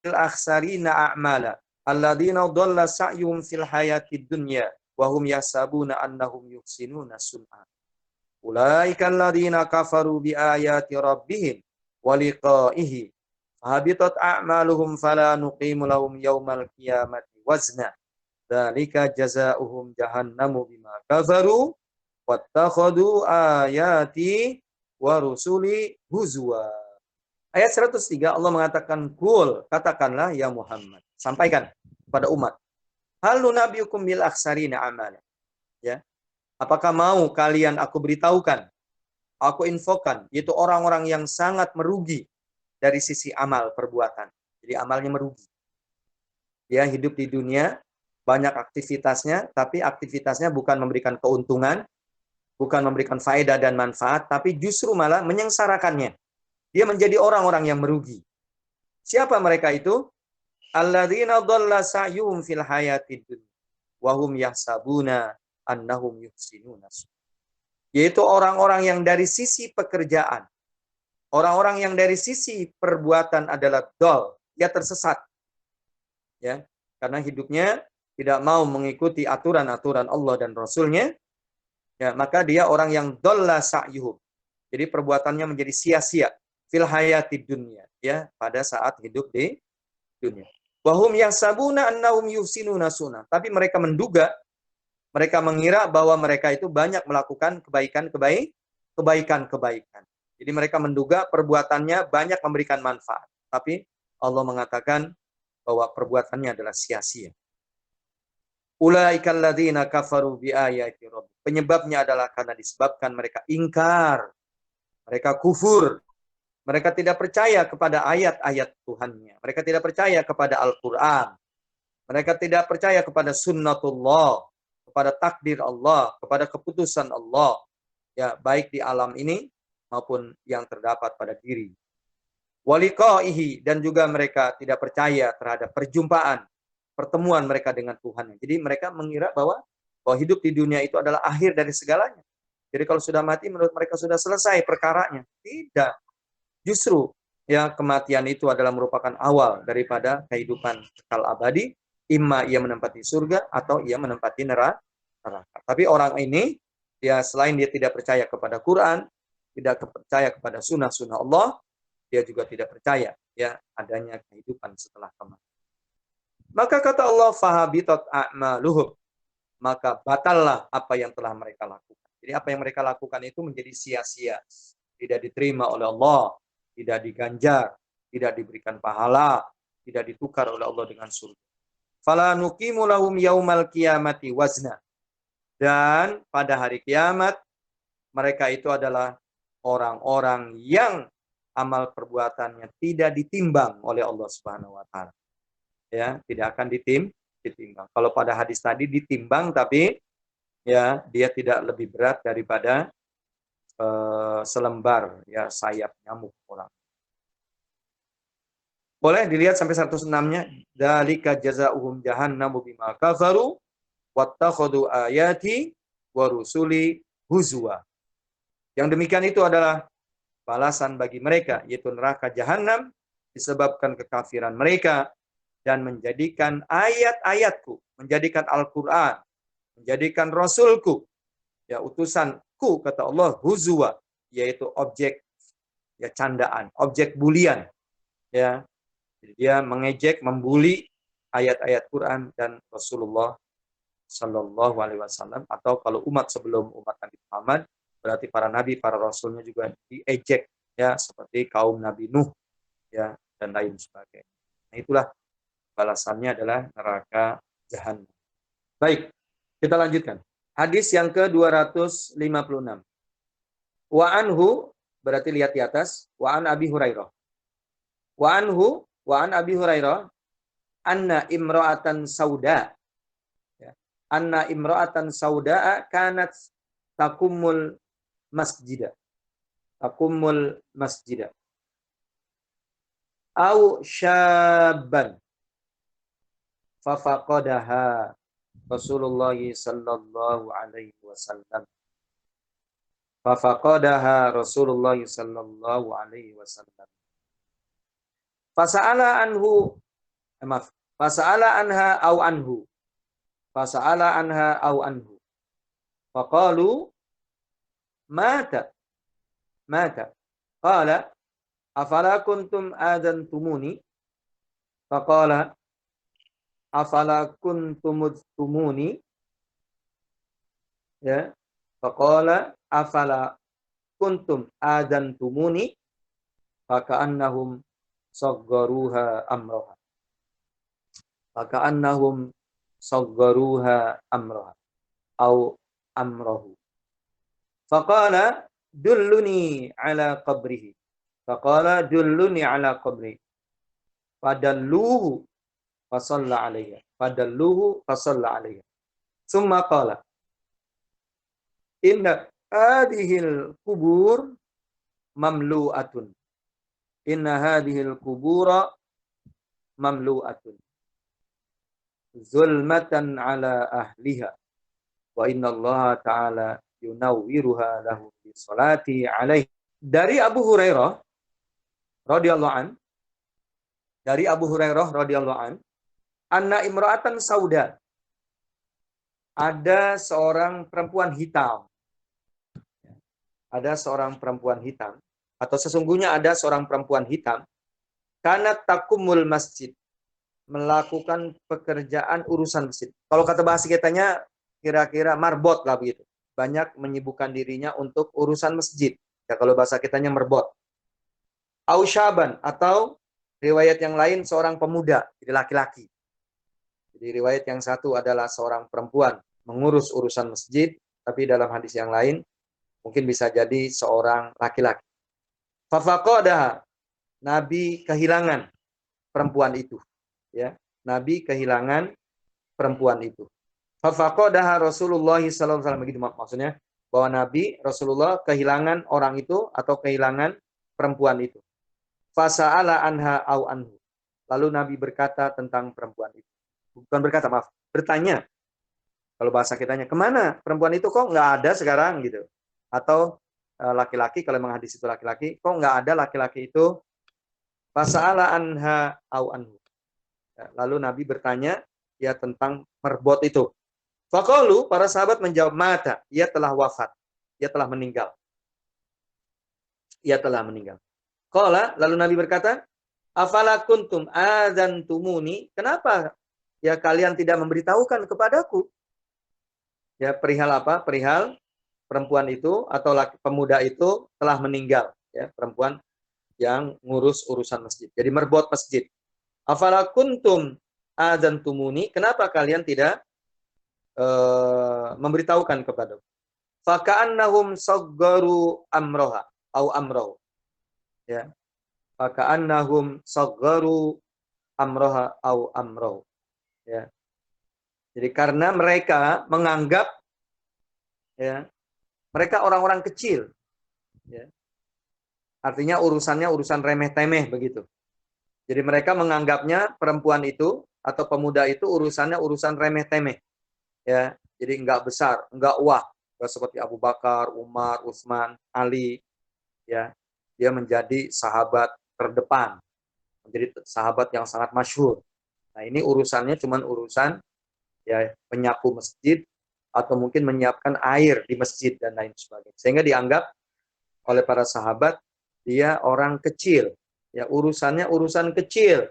akhsarina a'mala alladzina dhalla sa'yuhum fil hayatid dunya wa hum yahsabuna annahum yuhsinuna sun'a. Ulaika alladzina kafaru bi ayati rabbihim wa liqa'ihi habitat a'maluhum fala nuqimu lahum yaumal qiyamati wazna. Dzalika jazaohum jahannamu bima kafaru wattakhadhu ayati wa rusuli huzwa." Ayat 103 Allah mengatakan, "Qul," katakanlah ya Muhammad, sampaikan kepada umat. "Hal nunabbiukum bil akhsarina amala." Ya. Apakah mau kalian aku beritahukan, aku infokan, yaitu orang-orang yang sangat merugi dari sisi amal perbuatan. Jadi amalnya merugi. Dia hidup di dunia, banyak aktivitasnya, tapi aktivitasnya bukan memberikan keuntungan, bukan memberikan faedah dan manfaat, tapi justru malah menyengsarakannya. Dia menjadi orang-orang yang merugi. Siapa mereka itu? Alladzina dhalla sa'yuhum fil hayatid dunya wa hum yahsabuna annahum yuhsinuna sun'a. Yaitu orang-orang yang dari sisi pekerjaan, orang-orang yang dari sisi perbuatan adalah dhal, dia tersesat. Ya, karena hidupnya tidak mau mengikuti aturan-aturan Allah dan Rasul-Nya, ya, maka dia orang yang dhalla sa'yuhum. Jadi perbuatannya menjadi sia-sia fil hayatid dunya, ya, pada saat hidup di dunia. Wahum yahsabuna annahum yuhsinuna sun'a. Tapi mereka menduga, mereka mengira bahwa mereka itu banyak melakukan kebaikan-kebaikan. Jadi mereka menduga perbuatannya banyak memberikan manfaat. Tapi Allah mengatakan bahwa perbuatannya adalah sia-sia. Ulaikal ladzina kafaru bi ayati rabbih. Penyebabnya adalah karena disebabkan mereka ingkar, mereka kufur, mereka tidak percaya kepada ayat-ayat Tuhannya, mereka tidak percaya kepada Al-Quran, mereka tidak percaya kepada sunnatullah, kepada takdir Allah, kepada keputusan Allah, ya baik di alam ini maupun yang terdapat pada diri. Waliqaihi, dan juga mereka tidak percaya terhadap perjumpaan, pertemuan mereka dengan Tuhan. Jadi mereka mengira bahwa hidup di dunia itu adalah akhir dari segalanya. Jadi kalau sudah mati menurut mereka sudah selesai perkaranya. Tidak. Justru ya kematian itu adalah merupakan awal daripada kehidupan kekal abadi. Imma ia menempati surga atau ia menempati neraka. Tapi orang ini, ya selain dia tidak percaya kepada Quran, tidak percaya kepada sunnah-sunnah Allah, dia juga tidak percaya ya adanya kehidupan setelah kematian. Maka kata Allah, fahabitat a'maluhum. Maka batallah apa yang telah mereka lakukan. Jadi apa yang mereka lakukan itu menjadi sia-sia. Tidak diterima oleh Allah, tidak diganjar, tidak diberikan pahala, tidak ditukar oleh Allah dengan surga. Fala nuqimu lahum yaumal qiyamati wazna. Dan pada hari kiamat mereka itu adalah orang-orang yang amal perbuatannya tidak ditimbang oleh Allah Subhanahu wa taala. Ya, tidak akan ditimbang. Kalau pada hadis tadi ditimbang, tapi ya dia tidak lebih berat daripada selembar ya sayap nyamuk orang. Boleh dilihat sampai 106-nya. Dzalika jazaohum jahannamu bima kafaru wattakhadhu ayati wa rusuli huzwa. Yang demikian itu adalah balasan bagi mereka, yaitu neraka jahanam disebabkan kekafiran mereka dan menjadikan ayat-ayatku, menjadikan Al-Quran, menjadikan Rasulku, ya utusanku, kata Allah, huzwa, yaitu objek ya candaan, objek bulian. Ya, jadi dia mengejek, membuli ayat-ayat Quran dan Rasulullah Sallallahu Alaihi Wasallam, atau kalau umat sebelum umat Nabi Muhammad, berarti para nabi, para rasulnya juga diejek, ya seperti kaum Nabi Nuh, ya dan lain sebagainya. Nah, itulah balasannya adalah neraka jahanam. Baik, kita lanjutkan. Hadis yang ke-256. Wa anhu, berarti lihat di atas, wa an Abi Hurairah. Wa anhu, wa an Abi Hurairah, anna imra'atan sauda. Anna imra'atan sauda'a kanat takummul masjidah. Takummul masjidah. Au syabban. Fafaqadaha Rasulullah sallallahu alaihi wasallam. Fafaqadaha Rasulullah sallallahu alaihi wasallam. Fasa'ala anhu, fasa'ala anha au anhu. Fasa'ala anha au anhu. Faqalu mata. Qala afala kuntum adantumuni. Faqala afala kuntumudtumuni. Ya. Faqala afala kuntum adantumuni. Faka'annahum saggaruha amroha. Faka'annahum saggaruha amroha. Au amrohu. Faqala dulluni ala qabrihi. Faqala dulluni ala qabrihi. Fadalluhu fasalla alaiha. Fadalluhu fasalla alaiha. Summa qala inna hadhil kubur mamlu'atun. Inna hadhil kubura mamlu'atun. Zulmatan ala ahliha. Wa inna Allah ta'ala yunawwiruha lahu bi salati alaihi. Dari Abu Hurairah radhiyallahu an, dari Abu Hurairah radhiyallahu an, anna imra'atan sauda, ada seorang perempuan hitam. Ada seorang perempuan hitam, atau sesungguhnya ada seorang perempuan hitam, kanat takumul masjid, melakukan pekerjaan urusan masjid. Kalau kata bahasa kitanya kira-kira marbot lah begitu. Banyak menyibukkan dirinya untuk urusan masjid. Ya, kalau bahasa kitanya merbot. Ausyaban, atau riwayat yang lain seorang pemuda, jadi laki-laki. Jadi riwayat yang satu adalah seorang perempuan mengurus urusan masjid, tapi dalam hadis yang lain mungkin bisa jadi seorang laki-laki. Fafaqadaha, Nabi kehilangan perempuan itu. Ya, Nabi kehilangan perempuan itu. Fafaqadaha Rasulullah sallallahu alaihi wasallam, begitu maksudnya, bahwa Nabi Rasulullah kehilangan orang itu atau kehilangan perempuan itu. Fasa'ala anha au anhu. Lalu Nabi berkata tentang perempuan itu. Bukan berkata, maaf, bertanya. Kalau bahasa kitanya, kemana perempuan itu, kok nggak ada sekarang gitu. Atau laki-laki, kalau memang hadis itu laki-laki, kok nggak ada laki-laki itu. Fasa'ala anha au anhu. Lalu Nabi bertanya ya tentang merbot itu. Faqalu, para sahabat menjawab, mata, ia telah wafat, ia telah meninggal. Ia telah meninggal. Qala, lalu Nabi berkata, afala kuntum adzantumuni, kenapa ya kalian tidak memberitahukan kepadaku? Ya, perihal apa? Perihal perempuan itu atau pemuda itu telah meninggal, ya, perempuan yang ngurus urusan masjid. Jadi merbot masjid. Afala kuntum adantumuni, kenapa kalian tidak memberitahukan kepadaku? Faka'annahum saggaru amroha au amroh. Ya. Faka'annahum saggaru amroha au amroh. Ya. Jadi karena mereka menganggap, ya, mereka orang-orang kecil, ya. Artinya urusannya urusan remeh-temeh begitu. Jadi mereka menganggapnya perempuan itu atau pemuda itu urusannya urusan remeh-temeh, ya. Jadi enggak besar, enggak wah, enggak seperti Abu Bakar, Umar, Utsman, Ali, ya. Dia menjadi sahabat terdepan, menjadi sahabat yang sangat masyhur. Nah, ini urusannya cuman urusan, ya, menyapu masjid atau mungkin menyiapkan air di masjid dan lain sebagainya. Sehingga dianggap oleh para sahabat dia orang kecil, ya, urusannya urusan kecil.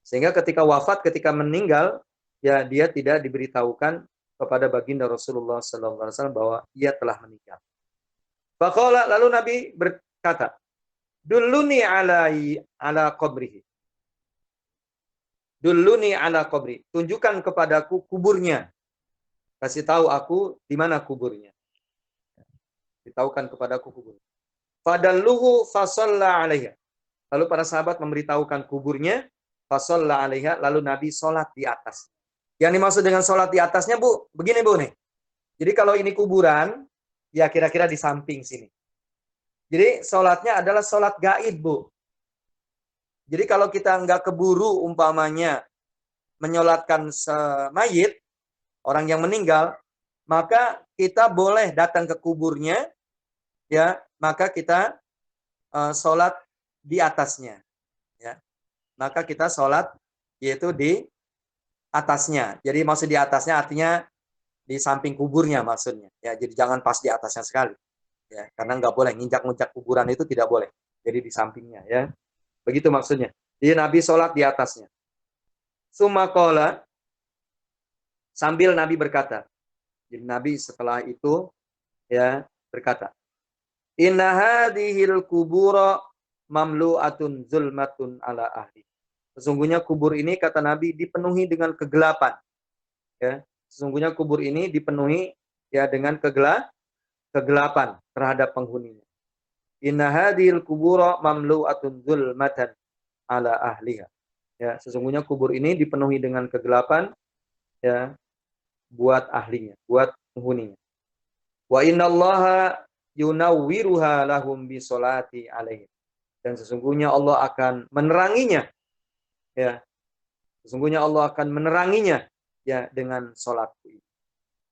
Sehingga ketika wafat, ketika meninggal, ya, dia tidak diberitahukan kepada baginda Rasulullah SAW bahwa ia telah meninggal. Faqala, lalu Nabi berkata, "Dulluni ala qabrihi." Dulluni ala qabri. Tunjukkan kepadaku kuburnya. Kasih tahu aku di mana kuburnya. Beritahukan kepadaku kuburnya. Fadalluhu fasalla 'alaiha. Lalu para sahabat memberitahukan kuburnya, fasalla 'alaiha, lalu Nabi sholat di atas. Yang dimaksud dengan sholat di atasnya, Bu, begini, Bu, nih. Jadi kalau ini kuburan, ya kira-kira di samping sini. Jadi sholatnya adalah sholat gaib, Bu. Jadi kalau kita nggak keburu umpamanya menyolatkan mayit, orang yang meninggal, maka kita boleh datang ke kuburnya, ya, maka kita sholat di atasnya, ya. Maka kita sholat yaitu di atasnya. Jadi maksud di atasnya artinya di samping kuburnya maksudnya, ya. Jadi jangan pas di atasnya sekali, ya, karena nggak boleh nginjak-nginjak kuburan, itu tidak boleh. Jadi di sampingnya, ya. Begitu maksudnya. Jadi Nabi sholat di atasnya. Sumakola, sambil Nabi berkata. Jadi Nabi setelah itu, ya, berkata, "Inna hadhil kubura mamlu'atun zulmatun ala ahli." Sesungguhnya kubur ini, kata Nabi, dipenuhi dengan kegelapan. Ya, sesungguhnya kubur ini dipenuhi, ya, dengan kegelapan terhadap penghuninya. Inna hadhil kubura mamlu'atun zulmatan ala ahliha. Ya, sesungguhnya kubur ini dipenuhi dengan kegelapan, ya, buat ahlinya, buat penghuninya. Wa innallaha yunawwiruha lahum bi sholati alaihi. Dan sesungguhnya Allah akan meneranginya, ya. Sesungguhnya Allah akan meneranginya, ya, dengan salatku ini.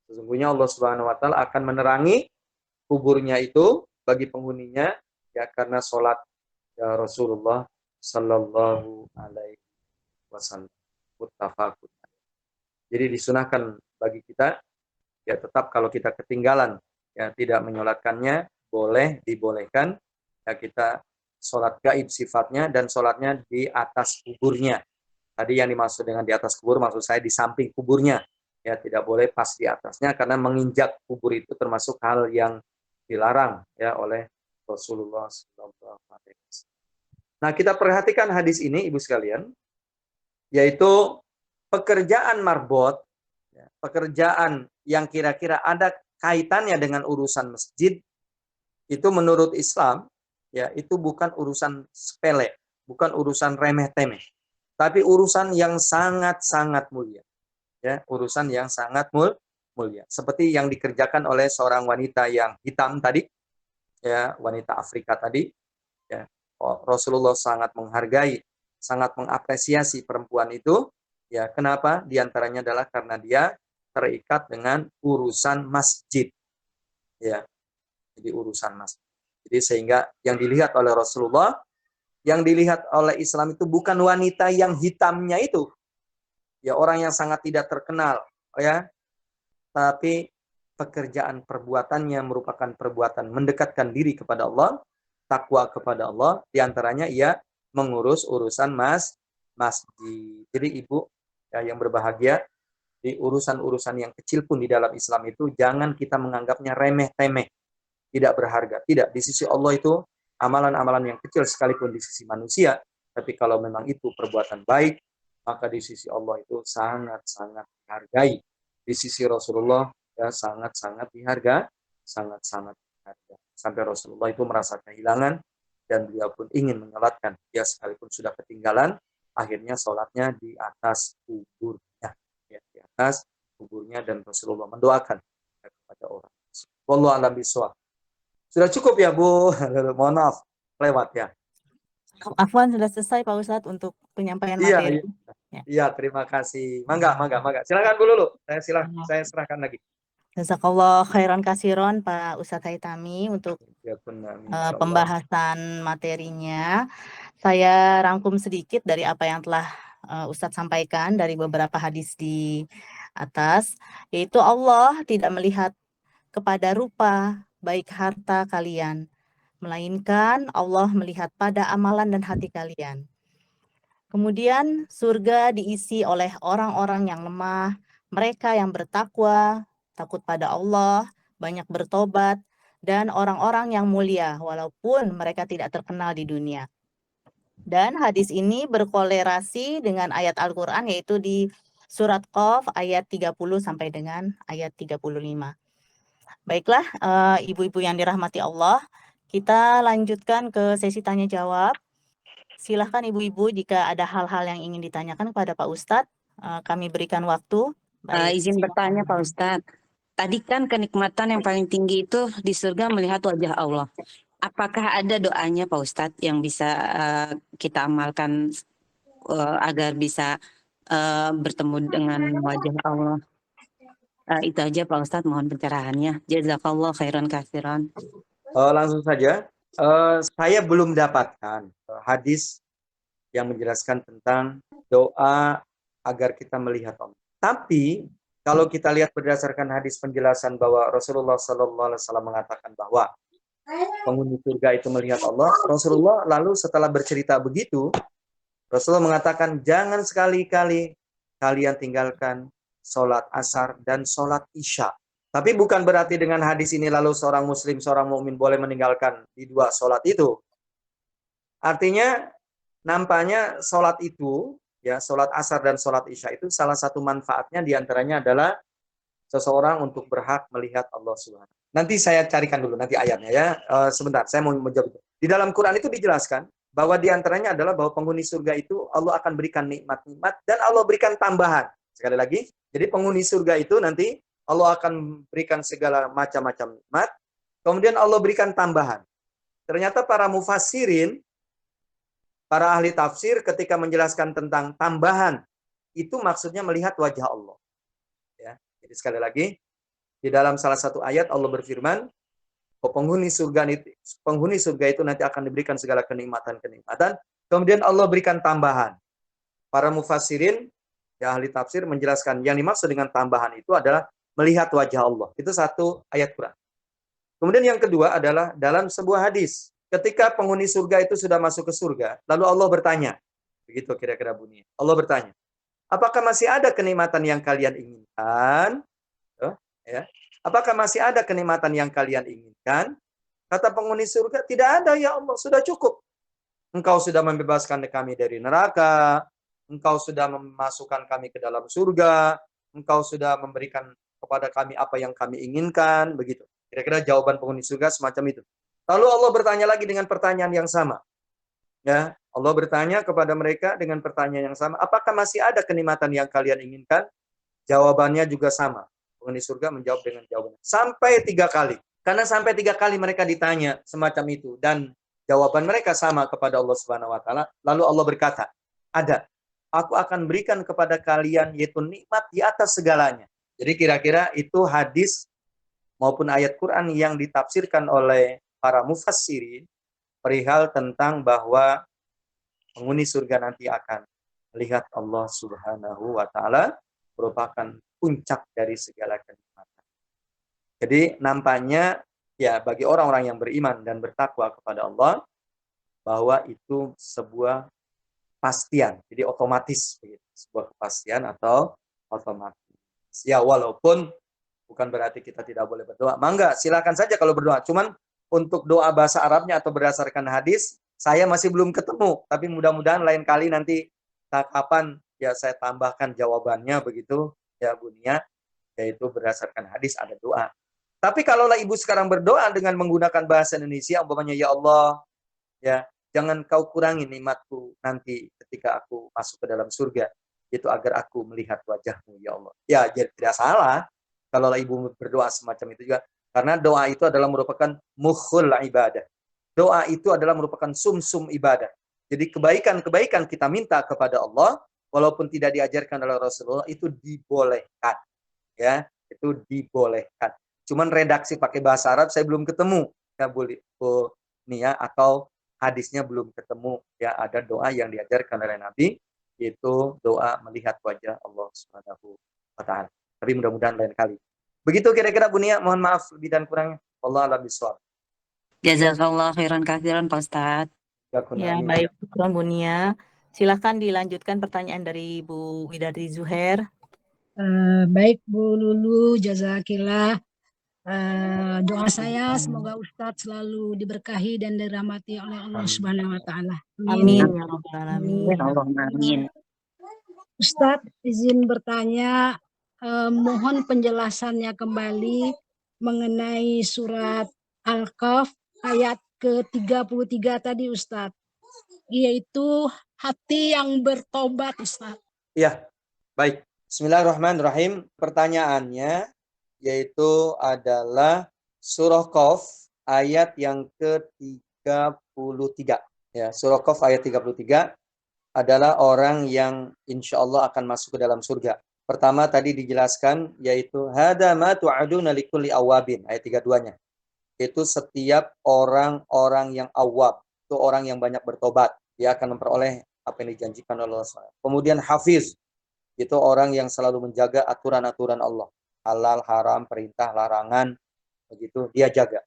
Sesungguhnya Allah Subhanahu wa taala akan menerangi kuburnya itu bagi penghuninya, ya, karena salat, ya, Rasulullah sallallahu alaihi wasallam. Muttafaqun. Jadi disunahkan bagi kita, ya, tetap kalau kita ketinggalan, ya, tidak menyolatkannya, dibolehkan, ya, kita sholat gaib sifatnya dan sholatnya di atas kuburnya. Tadi yang dimaksud dengan di atas kubur, maksud saya di samping kuburnya, ya, tidak boleh pas di atasnya karena menginjak kubur itu termasuk hal yang dilarang, ya, oleh Rasulullah SAW. Nah, kita perhatikan hadis ini, Ibu sekalian, yaitu pekerjaan marbot, ya, pekerjaan yang kira-kira ada kaitannya dengan urusan masjid, itu menurut Islam, ya, itu bukan urusan sepele, bukan urusan remeh-temeh, tapi urusan yang sangat-sangat mulia, ya, urusan yang sangat mulia. Seperti yang dikerjakan oleh seorang wanita yang hitam tadi, ya, wanita Afrika tadi, ya. Rasulullah sangat menghargai, sangat mengapresiasi perempuan itu, ya. Kenapa? Di antaranya adalah karena dia terikat dengan urusan masjid, ya. Jadi urusan masjid. Jadi sehingga yang dilihat oleh Rasulullah, yang dilihat oleh Islam itu bukan wanita yang hitamnya itu, ya, orang yang sangat tidak terkenal, ya, tapi pekerjaan perbuatannya merupakan perbuatan mendekatkan diri kepada Allah, takwa kepada Allah, diantaranya ia mengurus urusan masjid. Jadi Ibu, ya, yang berbahagia, di urusan-urusan yang kecil pun di dalam Islam itu jangan kita menganggapnya remeh-temeh, tidak berharga. Tidak, di sisi Allah itu amalan-amalan yang kecil sekalipun di sisi manusia, tapi kalau memang itu perbuatan baik, maka di sisi Allah itu sangat-sangat dihargai. Di sisi Rasulullah ya sangat-sangat dihargai, sangat-sangat dihargai. Sampai Rasulullah itu merasa kehilangan dan beliau pun ingin menyolatkan. Dia sekalipun sudah ketinggalan, akhirnya sholatnya di atas kuburnya. Ya, di atas kuburnya, dan Rasulullah mendoakan kepada orang. Wallahu a'lam bishawab. Sudah cukup ya Bu? Mohon maaf, lewat ya. Afwan, sudah selesai Pak Ustadz untuk penyampaian Iya, materi. iya. Iya, terima kasih. Mangga. Silakan Bu Lulu. Saya serahkan lagi. Jazakallah khairan kasiron Pak Ustadz Haitami untuk Ya benar, insyaallah. pembahasan materinya. Saya rangkum sedikit dari apa yang telah Ustadz sampaikan dari beberapa hadis di atas, yaitu Allah tidak melihat kepada rupa baik harta kalian, melainkan Allah melihat pada amalan dan hati kalian. Kemudian surga diisi oleh orang-orang yang lemah, mereka yang bertakwa, takut pada Allah, banyak bertobat, dan orang-orang yang mulia walaupun mereka tidak terkenal di dunia. Dan hadis ini berkolerasi dengan ayat Al-Quran, yaitu di surat Qaf ayat 30 sampai dengan ayat 35. Baiklah, ibu-ibu yang dirahmati Allah, kita lanjutkan ke sesi tanya jawab. Silahkan ibu-ibu jika ada hal-hal yang ingin ditanyakan kepada Pak Ustadz, kami berikan waktu. Izin bertanya Pak Ustadz. Tadi kan kenikmatan yang paling tinggi itu di surga melihat wajah Allah. Apakah ada doanya Pak Ustadz yang bisa kita amalkan agar bisa bertemu dengan wajah Allah? Itu aja Pak Ustadz, mohon pencerahannya. Jazakallah khairan katsiran. Langsung saja. Saya belum dapatkan hadis yang menjelaskan tentang doa agar kita melihat Allah. Tapi kalau kita lihat berdasarkan hadis penjelasan bahwa Rasulullah SAW mengatakan bahwa penghuni surga itu melihat Allah, Rasulullah lalu setelah bercerita begitu, Rasulullah mengatakan jangan sekali-kali kalian tinggalkan sholat asar dan sholat isya. Tapi bukan berarti dengan hadis ini lalu seorang muslim, seorang mukmin boleh meninggalkan di dua sholat itu. Artinya nampaknya sholat itu, ya sholat asar dan sholat isya itu salah satu manfaatnya diantaranya adalah seseorang untuk berhak melihat Allah Subhanahu. Nanti saya carikan dulu nanti ayatnya ya. Sebentar, saya mau menjawab. Di dalam Quran itu dijelaskan bahwa diantaranya adalah bahwa penghuni surga itu Allah akan berikan nikmat-nikmat dan Allah berikan tambahan. Sekali lagi, jadi penghuni surga itu nanti Allah akan berikan segala macam-macam nikmat. Kemudian Allah berikan tambahan. Ternyata para mufassirin, para ahli tafsir ketika menjelaskan tentang tambahan, itu maksudnya melihat wajah Allah. Ya, jadi sekali lagi, di dalam salah satu ayat Allah berfirman, penghuni surga itu nanti akan diberikan segala kenikmatan-kenikmatan. Kemudian Allah berikan tambahan. Para mufassirin, ya ahli tafsir menjelaskan yang dimaksud dengan tambahan itu adalah melihat wajah Allah. Itu satu ayat Quran. Kemudian yang kedua adalah dalam sebuah hadis. Ketika penghuni surga itu sudah masuk ke surga, lalu Allah bertanya. Begitu kira-kira bunyinya. Allah bertanya, apakah masih ada kenikmatan yang kalian inginkan? Ya. Apakah masih ada kenikmatan yang kalian inginkan? Kata penghuni surga, tidak ada ya Allah, sudah cukup. Engkau sudah membebaskan kami dari neraka, Engkau sudah memasukkan kami ke dalam surga, Engkau sudah memberikan kepada kami apa yang kami inginkan, begitu. Kira-kira jawaban penghuni surga semacam itu. Lalu Allah bertanya lagi dengan pertanyaan yang sama. Ya, Allah bertanya kepada mereka dengan pertanyaan yang sama, apakah masih ada kenikmatan yang kalian inginkan? Jawabannya juga sama. Penghuni surga menjawab dengan jawaban sampai 3 kali. Karena sampai 3 kali mereka ditanya semacam itu dan jawaban mereka sama kepada Allah Subhanahu wa taala. Lalu Allah berkata, ada. Aku akan berikan kepada kalian yaitu nikmat di atas segalanya. Jadi kira-kira itu hadis maupun ayat Quran yang ditafsirkan oleh para mufassirin perihal tentang bahwa penghuni surga nanti akan melihat Allah Subhanahu wa taala merupakan puncak dari segala kenikmatan. Jadi nampaknya ya bagi orang-orang yang beriman dan bertakwa kepada Allah bahwa itu sebuah pastian, jadi otomatis begitu. sebuah kepastian atau otomatis. Ya walaupun bukan berarti kita tidak boleh berdoa. Mangga, silakan saja kalau berdoa. Cuman untuk doa bahasa Arabnya atau berdasarkan hadis, saya masih belum ketemu. Tapi mudah-mudahan lain kali nanti kapan ya saya tambahkan jawabannya begitu ya Bu Nia, yaitu berdasarkan hadis ada doa. Tapi kalaulah ibu sekarang berdoa dengan menggunakan bahasa Indonesia, umpamanya ya Allah, ya jangan kau kurangi nikmatku nanti ketika aku masuk ke dalam surga, itu agar aku melihat wajahmu ya Allah. Ya jadi tidak salah kalau ibu berdoa semacam itu juga, karena doa itu adalah merupakan mukhul ibadah. Doa itu adalah merupakan sumsum ibadah. Jadi kebaikan-kebaikan kita minta kepada Allah, walaupun tidak diajarkan oleh Rasulullah, itu dibolehkan. Ya, itu dibolehkan. Cuman redaksi pakai bahasa Arab saya belum ketemu. Ya boleh Nia, atau hadisnya belum ketemu. Ya ada doa yang diajarkan oleh Nabi, yaitu doa melihat wajah Allah Subhanahu wa taala. Tapi mudah-mudahan lain kali. Begitu kira-kira Bu Nia, mohon maaf lebih dan kurangnya. Wallahu a'lam bishawab. Jazakallah khairan katsiran Pak Ustadz. Ya, baik, Tuan Bu Nia. Silakan dilanjutkan pertanyaan dari Bu Widadi Zuhair. Baik Bu Lulu, jazakillah. Doa saya semoga Ustadz selalu diberkahi dan dirahmati oleh Allah Subhanahu wa taala. Amin ya rabbal alamin. Amin. Ustadz izin bertanya, mohon penjelasannya kembali mengenai surat Al-Kahf ayat ke-33 tadi Ustadz, yaitu hati yang bertobat Ustadz. Ya, baik. Bismillahirrahmanirrahim. Pertanyaannya yaitu adalah surah Qaf ayat yang ke-33. Ya, surah Qaf ayat 33 adalah orang yang insya Allah akan masuk ke dalam surga. Pertama tadi dijelaskan yaitu hada ma tu'aduna likulli awabin, ayat 32-nya. Itu setiap orang-orang yang awab, itu orang yang banyak bertobat, dia akan memperoleh apa yang dijanjikan oleh Allah. Kemudian hafiz, itu orang yang selalu menjaga aturan-aturan Allah. Halal, haram, perintah, larangan, begitu dia jaga.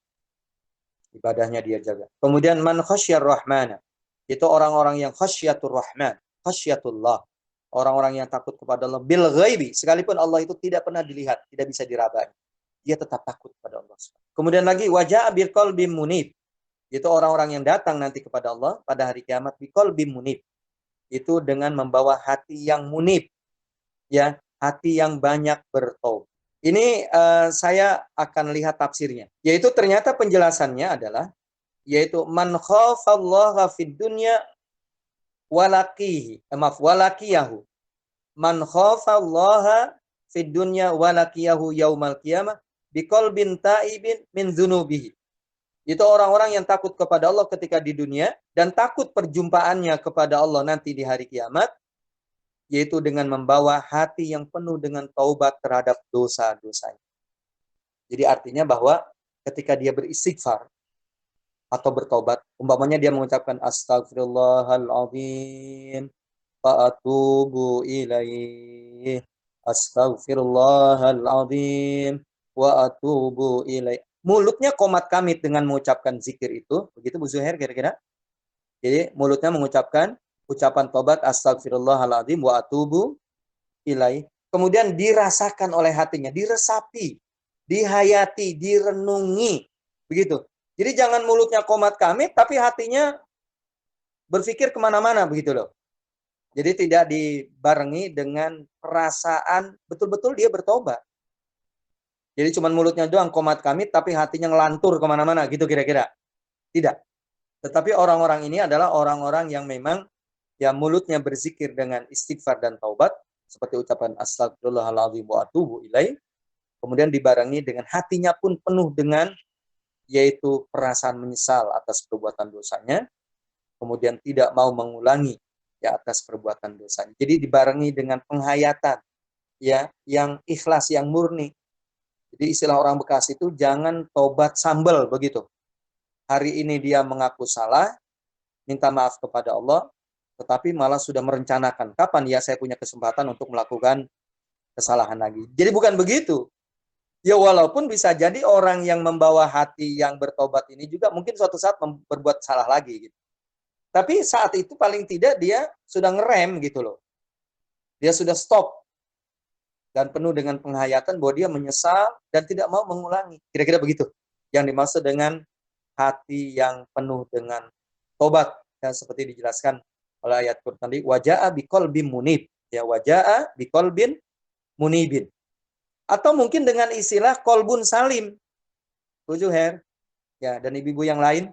Ibadahnya dia jaga. Kemudian man khasyar rahmana, itu orang-orang yang khasyatur rahman, khasyatullah. Orang-orang yang takut kepada Allah bil ghaibi, sekalipun Allah itu tidak pernah dilihat, tidak bisa diraba. Dia tetap takut kepada Allah. Kemudian lagi wajah bil qalbim munib, itu orang-orang yang datang nanti kepada Allah pada hari kiamat bi qalbim munib, itu dengan membawa hati yang munib, ya, hati yang banyak bertaubat. Ini saya akan lihat tafsirnya. Yaitu ternyata penjelasannya adalah yaitu man khafallaha fid dunya walaqiyahu. Man khafallaha fid dunya walaqiyahu yaumal qiyamah biqalbin taibin min dzunubihi. Itu orang-orang yang takut kepada Allah ketika di dunia dan takut perjumpaannya kepada Allah nanti di hari kiamat, yaitu dengan membawa hati yang penuh dengan taubat terhadap dosa-dosanya. Jadi artinya bahwa ketika dia beristighfar atau bertobat, umpamanya dia mengucapkan astagfirullahaladzim wa atubu ilaih, astagfirullahaladzim wa atubu ilaih. Mulutnya qomat kamit dengan mengucapkan zikir itu, begitu Bu Zuhair kira-kira? Jadi mulutnya mengucapkan ucapan tobat astagfirullahaladzim wa atubu ilaih. Kemudian dirasakan oleh hatinya, diresapi, dihayati, direnungi. Begitu. Jadi jangan mulutnya qomat kamit, tapi hatinya berpikir kemana-mana begitu loh. Jadi tidak dibarengi dengan perasaan betul-betul dia bertobat. Jadi cuma mulutnya doang qomat kamit, tapi hatinya ngelantur kemana-mana gitu kira-kira. Tidak. Tetapi orang-orang ini adalah orang-orang yang memang ya mulutnya berzikir dengan istighfar dan taubat, seperti ucapan astagfirullahaladzim wa atubu ilaih, kemudian dibarengi dengan hatinya pun penuh dengan yaitu perasaan menyesal atas perbuatan dosanya, kemudian tidak mau mengulangi ya atas perbuatan dosanya. Jadi dibarengi dengan penghayatan ya yang ikhlas, yang murni. Jadi istilah orang Bekasi itu jangan tobat sambal begitu. Hari ini dia mengaku salah, minta maaf kepada Allah, tetapi malah sudah merencanakan kapan ya saya punya kesempatan untuk melakukan kesalahan lagi. Jadi bukan begitu. Ya walaupun bisa jadi orang yang membawa hati yang bertobat ini juga mungkin suatu saat berbuat salah lagi gitu. Tapi saat itu paling tidak dia sudah ngerem gitu loh. Dia sudah stop dan penuh dengan penghayatan bahwa dia menyesal dan tidak mau mengulangi. Kira-kira begitu yang dimaksud dengan hati yang penuh dengan tobat. Dan seperti dijelaskan oleh ayat Quran tadi, waja'a biqalbin munib. Ya, waja'a biqalbin munibin. Atau mungkin dengan istilah kolbun salim. Tujuh Her. Ya, dan ibu-ibu yang lain.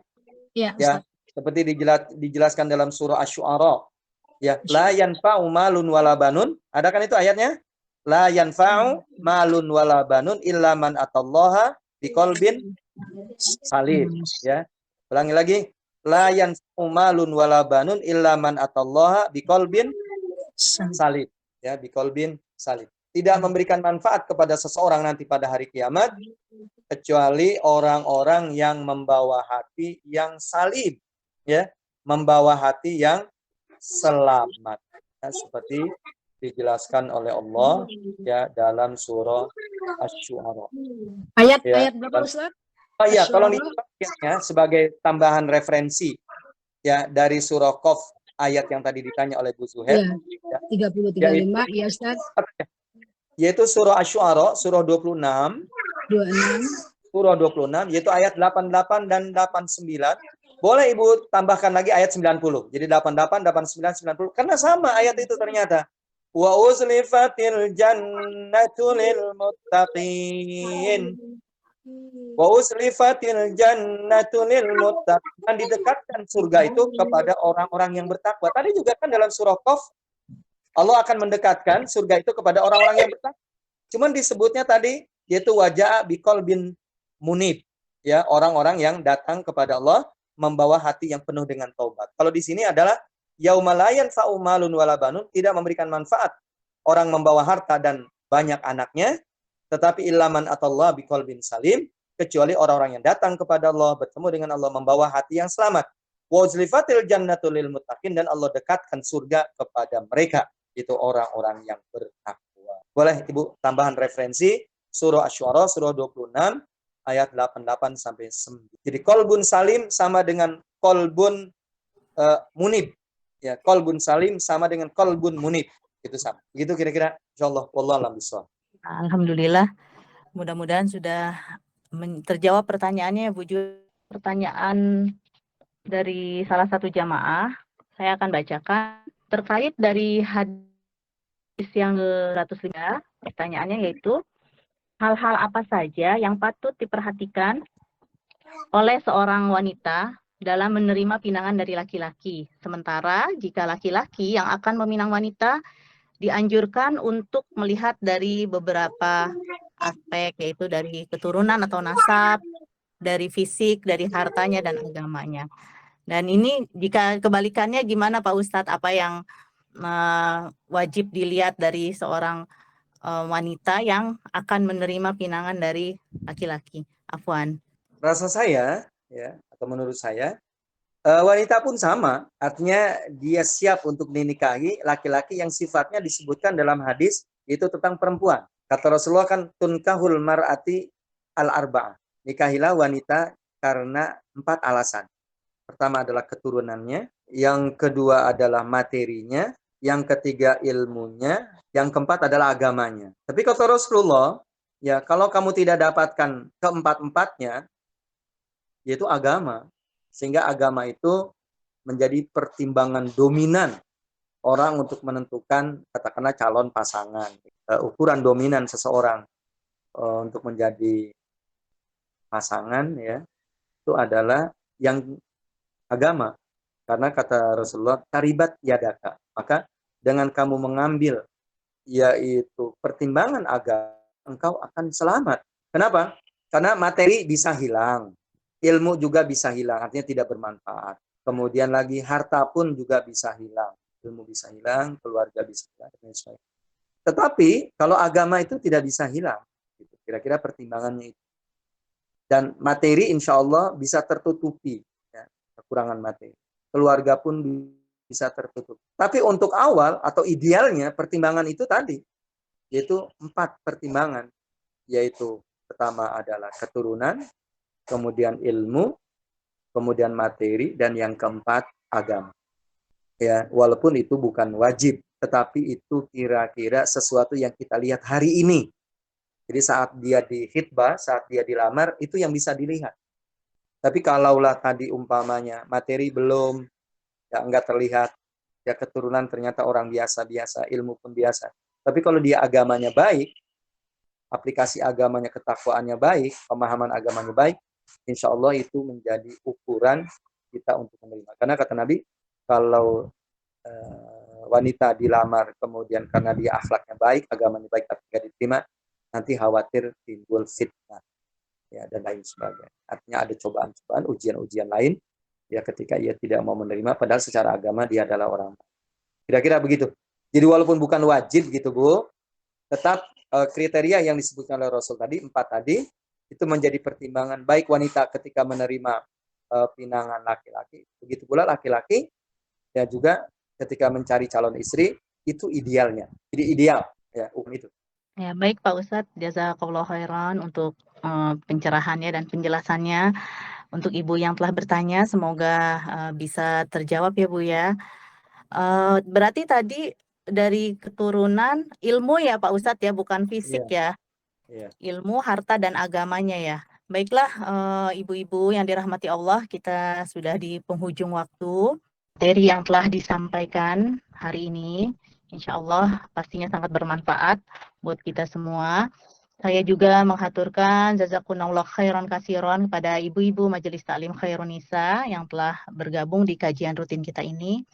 Ya, Ya, Ustaz. seperti dijelaskan dalam surah Asy-Syu'ara. Ya, la yanfa'u malun wala banun. Ada kan itu ayatnya? La yanfa'u malun wala banun illa man atallaha biqalbin salim. Ya. Ulangi lagi. La yanfa'u malun wala banun illa man atallaha biqalbin salim. Ya, biqalbin salim. Tidak memberikan manfaat kepada seseorang nanti pada hari kiamat kecuali orang-orang yang membawa hati yang salim. Ya, membawa hati yang selamat. Ya, seperti dijelaskan oleh Allah ya dalam surah Asy-Syu'ara. Ayat Ya, berapa, Ustaz? oh iya, kalau Asy-Syu'ara. sebagai tambahan referensi ya dari surah Qaf ayat yang tadi ditanya oleh Bu Zuhair, Iya, 30 35 ya, Ustaz. yaitu surah Asy-Syu'ara surah 26, 26. surah 26 yaitu ayat 88 dan 89. Boleh Ibu tambahkan lagi ayat 90. Jadi 88, 89, 90 karena sama ayat itu ternyata. Wa uzlifatil jannatu lil muttaqin. Wa uzlifatil jannatu lil muttaqin. Dan didekatkan surga itu kepada orang-orang yang bertakwa. Tadi juga kan dalam surah Qaf Allah akan mendekatkan surga itu kepada orang-orang yang bertakwa. Cuman disebutnya tadi yaitu wajah biqalbin munib. Ya, orang-orang yang datang kepada Allah membawa hati yang penuh dengan taubat. Kalau di sini adalah yaumalayan fa'umalun walabanun, tidak memberikan manfaat orang membawa harta dan banyak anaknya, tetapi ilaman atallah biqalbin salim, kecuali orang-orang yang datang kepada Allah, bertemu dengan Allah, membawa hati yang selamat. Wa uzlifatil jannatu lil muttaqin, dan Allah dekatkan surga kepada mereka, itu orang-orang yang bertakwa. Boleh Ibu tambahan referensi surah Asy-Syu'ara surah 26 ayat 88 sampai 9. Jadi kolbun salim sama dengan kolbun munib. Ya, kolbun salim sama dengan kolbun munib. Itu sama. Begitu kira-kira. Insyaallah wallahu a'lam bishawab. Alhamdulillah. Mudah-mudahan sudah terjawab pertanyaannya Bu Ju. Pertanyaan dari salah satu jamaah, saya akan bacakan terkait dari hadis yang ke-105. Pertanyaannya yaitu hal-hal apa saja yang patut diperhatikan oleh seorang wanita dalam menerima pinangan dari laki-laki. Sementara jika laki-laki yang akan meminang wanita dianjurkan untuk melihat dari beberapa aspek, yaitu dari keturunan atau nasab, dari fisik, dari hartanya, dan agamanya. Dan ini jika kebalikannya gimana Pak Ustadz? Apa yang wajib dilihat dari seorang wanita yang akan menerima pinangan dari laki-laki? Afwan. Rasa saya, ya, atau menurut saya, wanita pun sama. Artinya dia siap untuk dinikahi laki-laki yang sifatnya disebutkan dalam hadis, itu tentang perempuan. Kata Rasulullah kan, tunkahul mar'ati al-arba'ah. Nikahilah wanita karena 4 alasan. Pertama adalah keturunannya, yang kedua adalah materinya, yang ketiga ilmunya, yang keempat adalah agamanya. Tapi kata Rasulullah, ya kalau kamu tidak dapatkan keempat-empatnya, yaitu agama. Sehingga agama itu menjadi pertimbangan dominan orang untuk menentukan katakanlah calon pasangan. Ukuran dominan seseorang untuk menjadi pasangan ya itu adalah yang agama. Karena kata Rasulullah, taribat yadaka. Maka dengan kamu mengambil yaitu pertimbangan agama, engkau akan selamat. Kenapa? Karena materi bisa hilang. Ilmu juga bisa hilang, artinya tidak bermanfaat. Kemudian lagi harta pun juga bisa hilang. Ilmu bisa hilang, keluarga bisa hilang. Tetapi kalau agama itu tidak bisa hilang. Kira-kira pertimbangannya itu. Dan materi insya Allah bisa tertutupi. Ya, kekurangan materi. Keluarga pun bisa tertutup. Tapi untuk awal atau idealnya pertimbangan itu tadi. Yaitu 4 pertimbangan. Yaitu pertama adalah keturunan, kemudian ilmu, kemudian materi, dan yang keempat agama. Ya, walaupun itu bukan wajib, tetapi itu kira-kira sesuatu yang kita lihat hari ini. Jadi saat dia di khitbah, saat dia dilamar, itu yang bisa dilihat. Tapi kalaulah tadi umpamanya materi belum, ya enggak terlihat, ya keturunan ternyata orang biasa-biasa, ilmu pun biasa. Tapi kalau dia agamanya baik, aplikasi agamanya, ketakwaannya baik, pemahaman agamanya baik, insya Allah itu menjadi ukuran kita untuk menerima. Karena kata Nabi, kalau wanita dilamar kemudian karena dia akhlaknya baik, agamanya baik tapi tidak diterima, nanti khawatir timbul fitnah, ya, dan lain sebagainya. Artinya ada cobaan-cobaan, ujian-ujian lain, ya ketika ia tidak mau menerima, padahal secara agama dia adalah orang. Kira-kira begitu. Jadi walaupun bukan wajib gitu Bu, tetap kriteria yang disebutkan oleh Rasul tadi, 4 tadi, itu menjadi pertimbangan baik wanita ketika menerima pinangan laki-laki, begitu pula laki-laki, ya juga ketika mencari calon istri, itu idealnya. Jadi ideal, ya, itu. Ya, baik Pak Ustadz, jazakallahu khairan untuk pencerahannya dan penjelasannya. Untuk Ibu yang telah bertanya, semoga bisa terjawab ya Bu ya. Berarti tadi dari keturunan ilmu ya Pak Ustadz ya, bukan fisik ya. Ilmu, harta, dan agamanya ya. Baiklah ibu-ibu yang dirahmati Allah, kita sudah di penghujung waktu. Materi yang telah disampaikan hari ini, insya Allah pastinya sangat bermanfaat buat kita semua. Saya juga menghaturkan jazakumullah khairan kasiron kepada ibu-ibu Majelis Taklim Khairun Nisa yang telah bergabung di kajian rutin kita ini.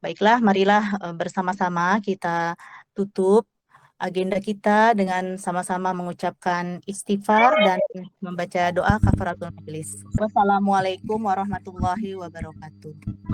Baiklah, marilah bersama-sama kita tutup agenda kita dengan sama-sama mengucapkan istighfar dan membaca doa kafaratul majelis. Wassalamualaikum warahmatullahi wabarakatuh.